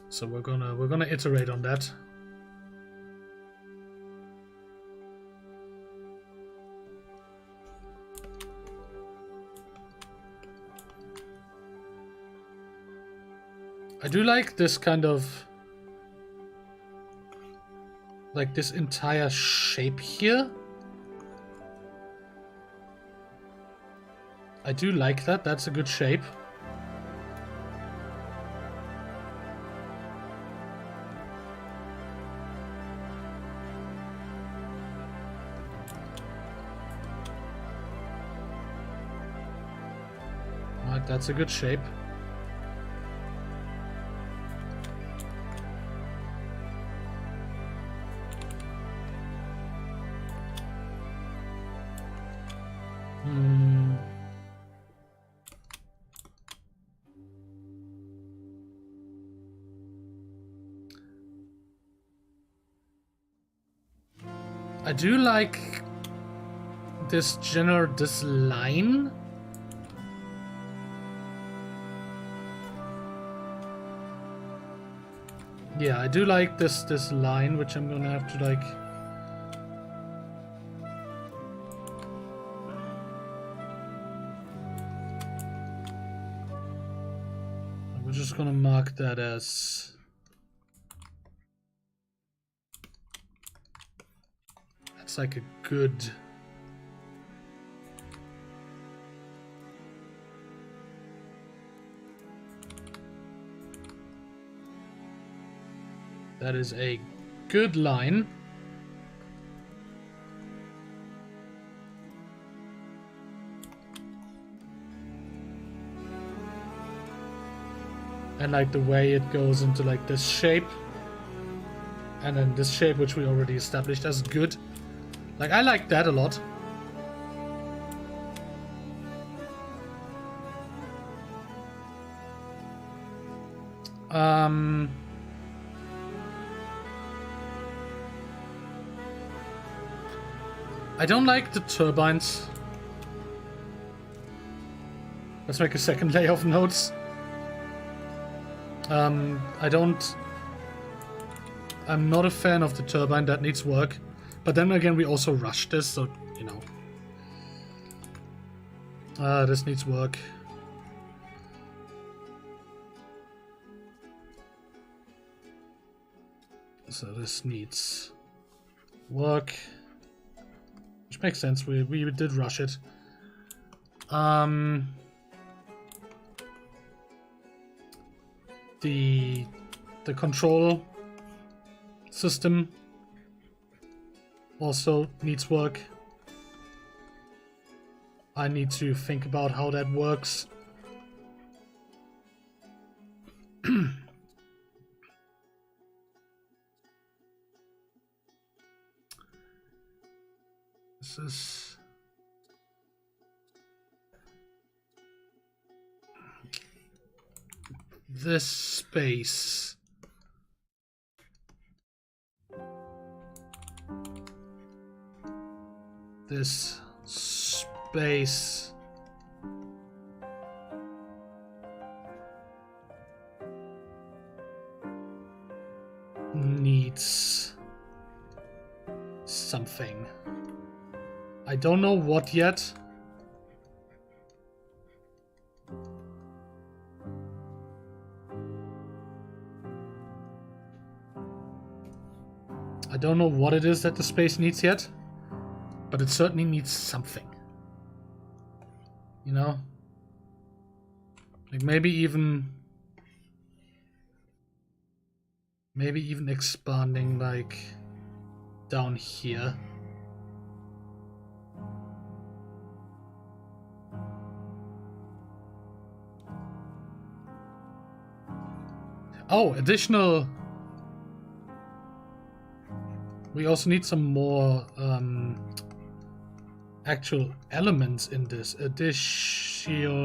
So we're gonna iterate on that. I do like this kind of... like this entire shape here. I do like that. That's a good shape. Alright, that's a good shape. I do like this line. Yeah, I do like this line, which I'm gonna have to like... we're just gonna mark that as... that's like a good... that is a good line. And like the way it goes into like this shape. And then this shape, which we already established as good. Like, I like that a lot. I don't like the turbines. Let's make a second layer of notes. I'm not a fan of the turbine. That needs work. But then again, we also rushed this, so, you know. This needs work. So this needs work. Which makes sense, we did rush it. The control system also needs work. I need to think about how that works. This is... this space. This space needs something. I don't know what yet. I don't know what it is that the space needs yet, but it certainly needs something. You know? Like maybe even expanding like down here. Oh, additional... we also need some more actual elements in this. Additional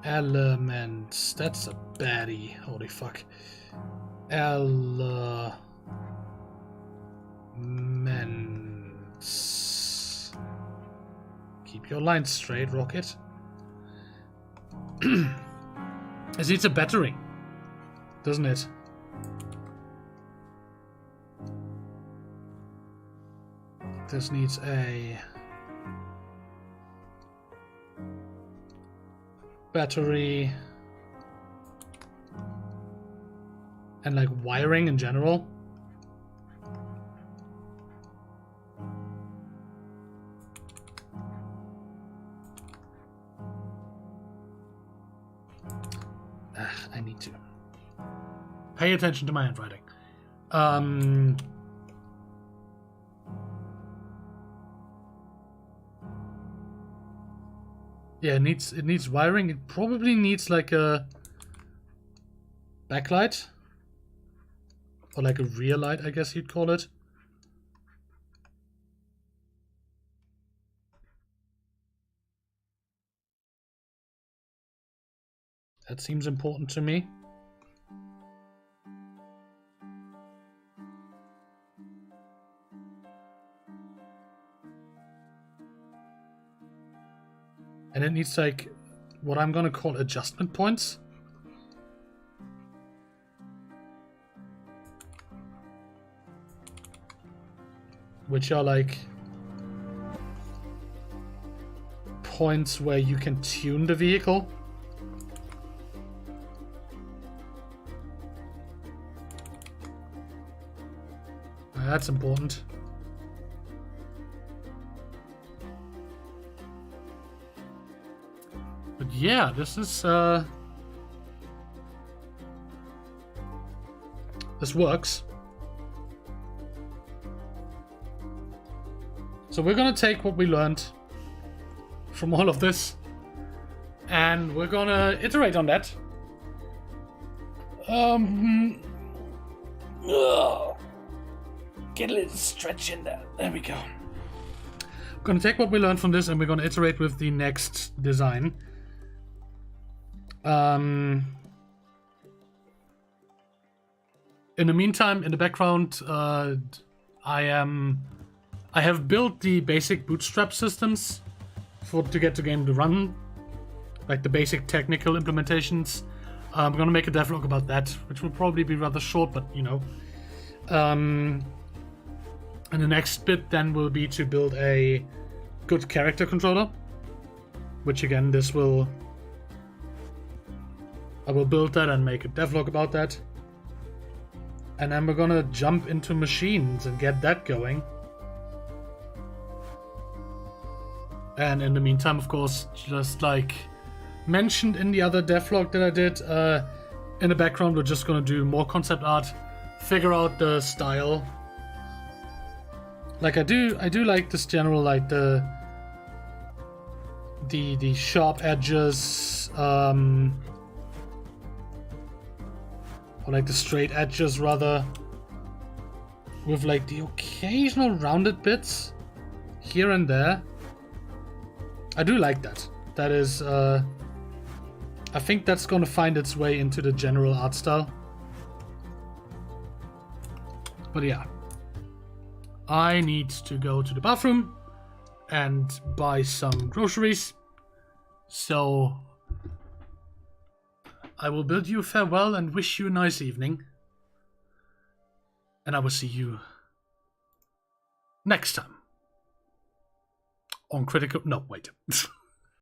elements. That's a baddie. Holy fuck. Elements. Keep your lines straight, Rocket. It needs a battery, doesn't it? This needs a... battery, and like wiring in general. I need to pay attention to my handwriting. Yeah, it needs wiring. It probably needs like a backlight, or like a rear light, I guess you'd call it. That seems important to me. And it needs like what I'm gonna call adjustment points. Which are like points where you can tune the vehicle. That's important. But yeah, this is this works. So we're gonna take what we learned from all of this and we're gonna iterate on that. Get a little stretch in there. There we go. We're gonna take what we learned from this and we're gonna iterate with the next design. In the meantime, in the background, I have built the basic bootstrap systems to get the game to run, like the basic technical implementations. I'm gonna make a devlog about that, which will probably be rather short, but you know. And the next bit then will be to build a good character controller, which again, I will build that and make a devlog about that. And then we're gonna jump into machines and get that going. And in the meantime, of course, just like mentioned in the other devlog that I did, in the background we're just gonna do more concept art, figure out the style. Like I do like this general, like the sharp edges, or like the straight edges rather, with like the occasional rounded bits here and there. I do like that. That is, I think that's gonna find its way into the general art style. But yeah. I need to go to the bathroom and buy some groceries. So I will bid you farewell and wish you a nice evening. And I will see you next time on Critical... No, wait.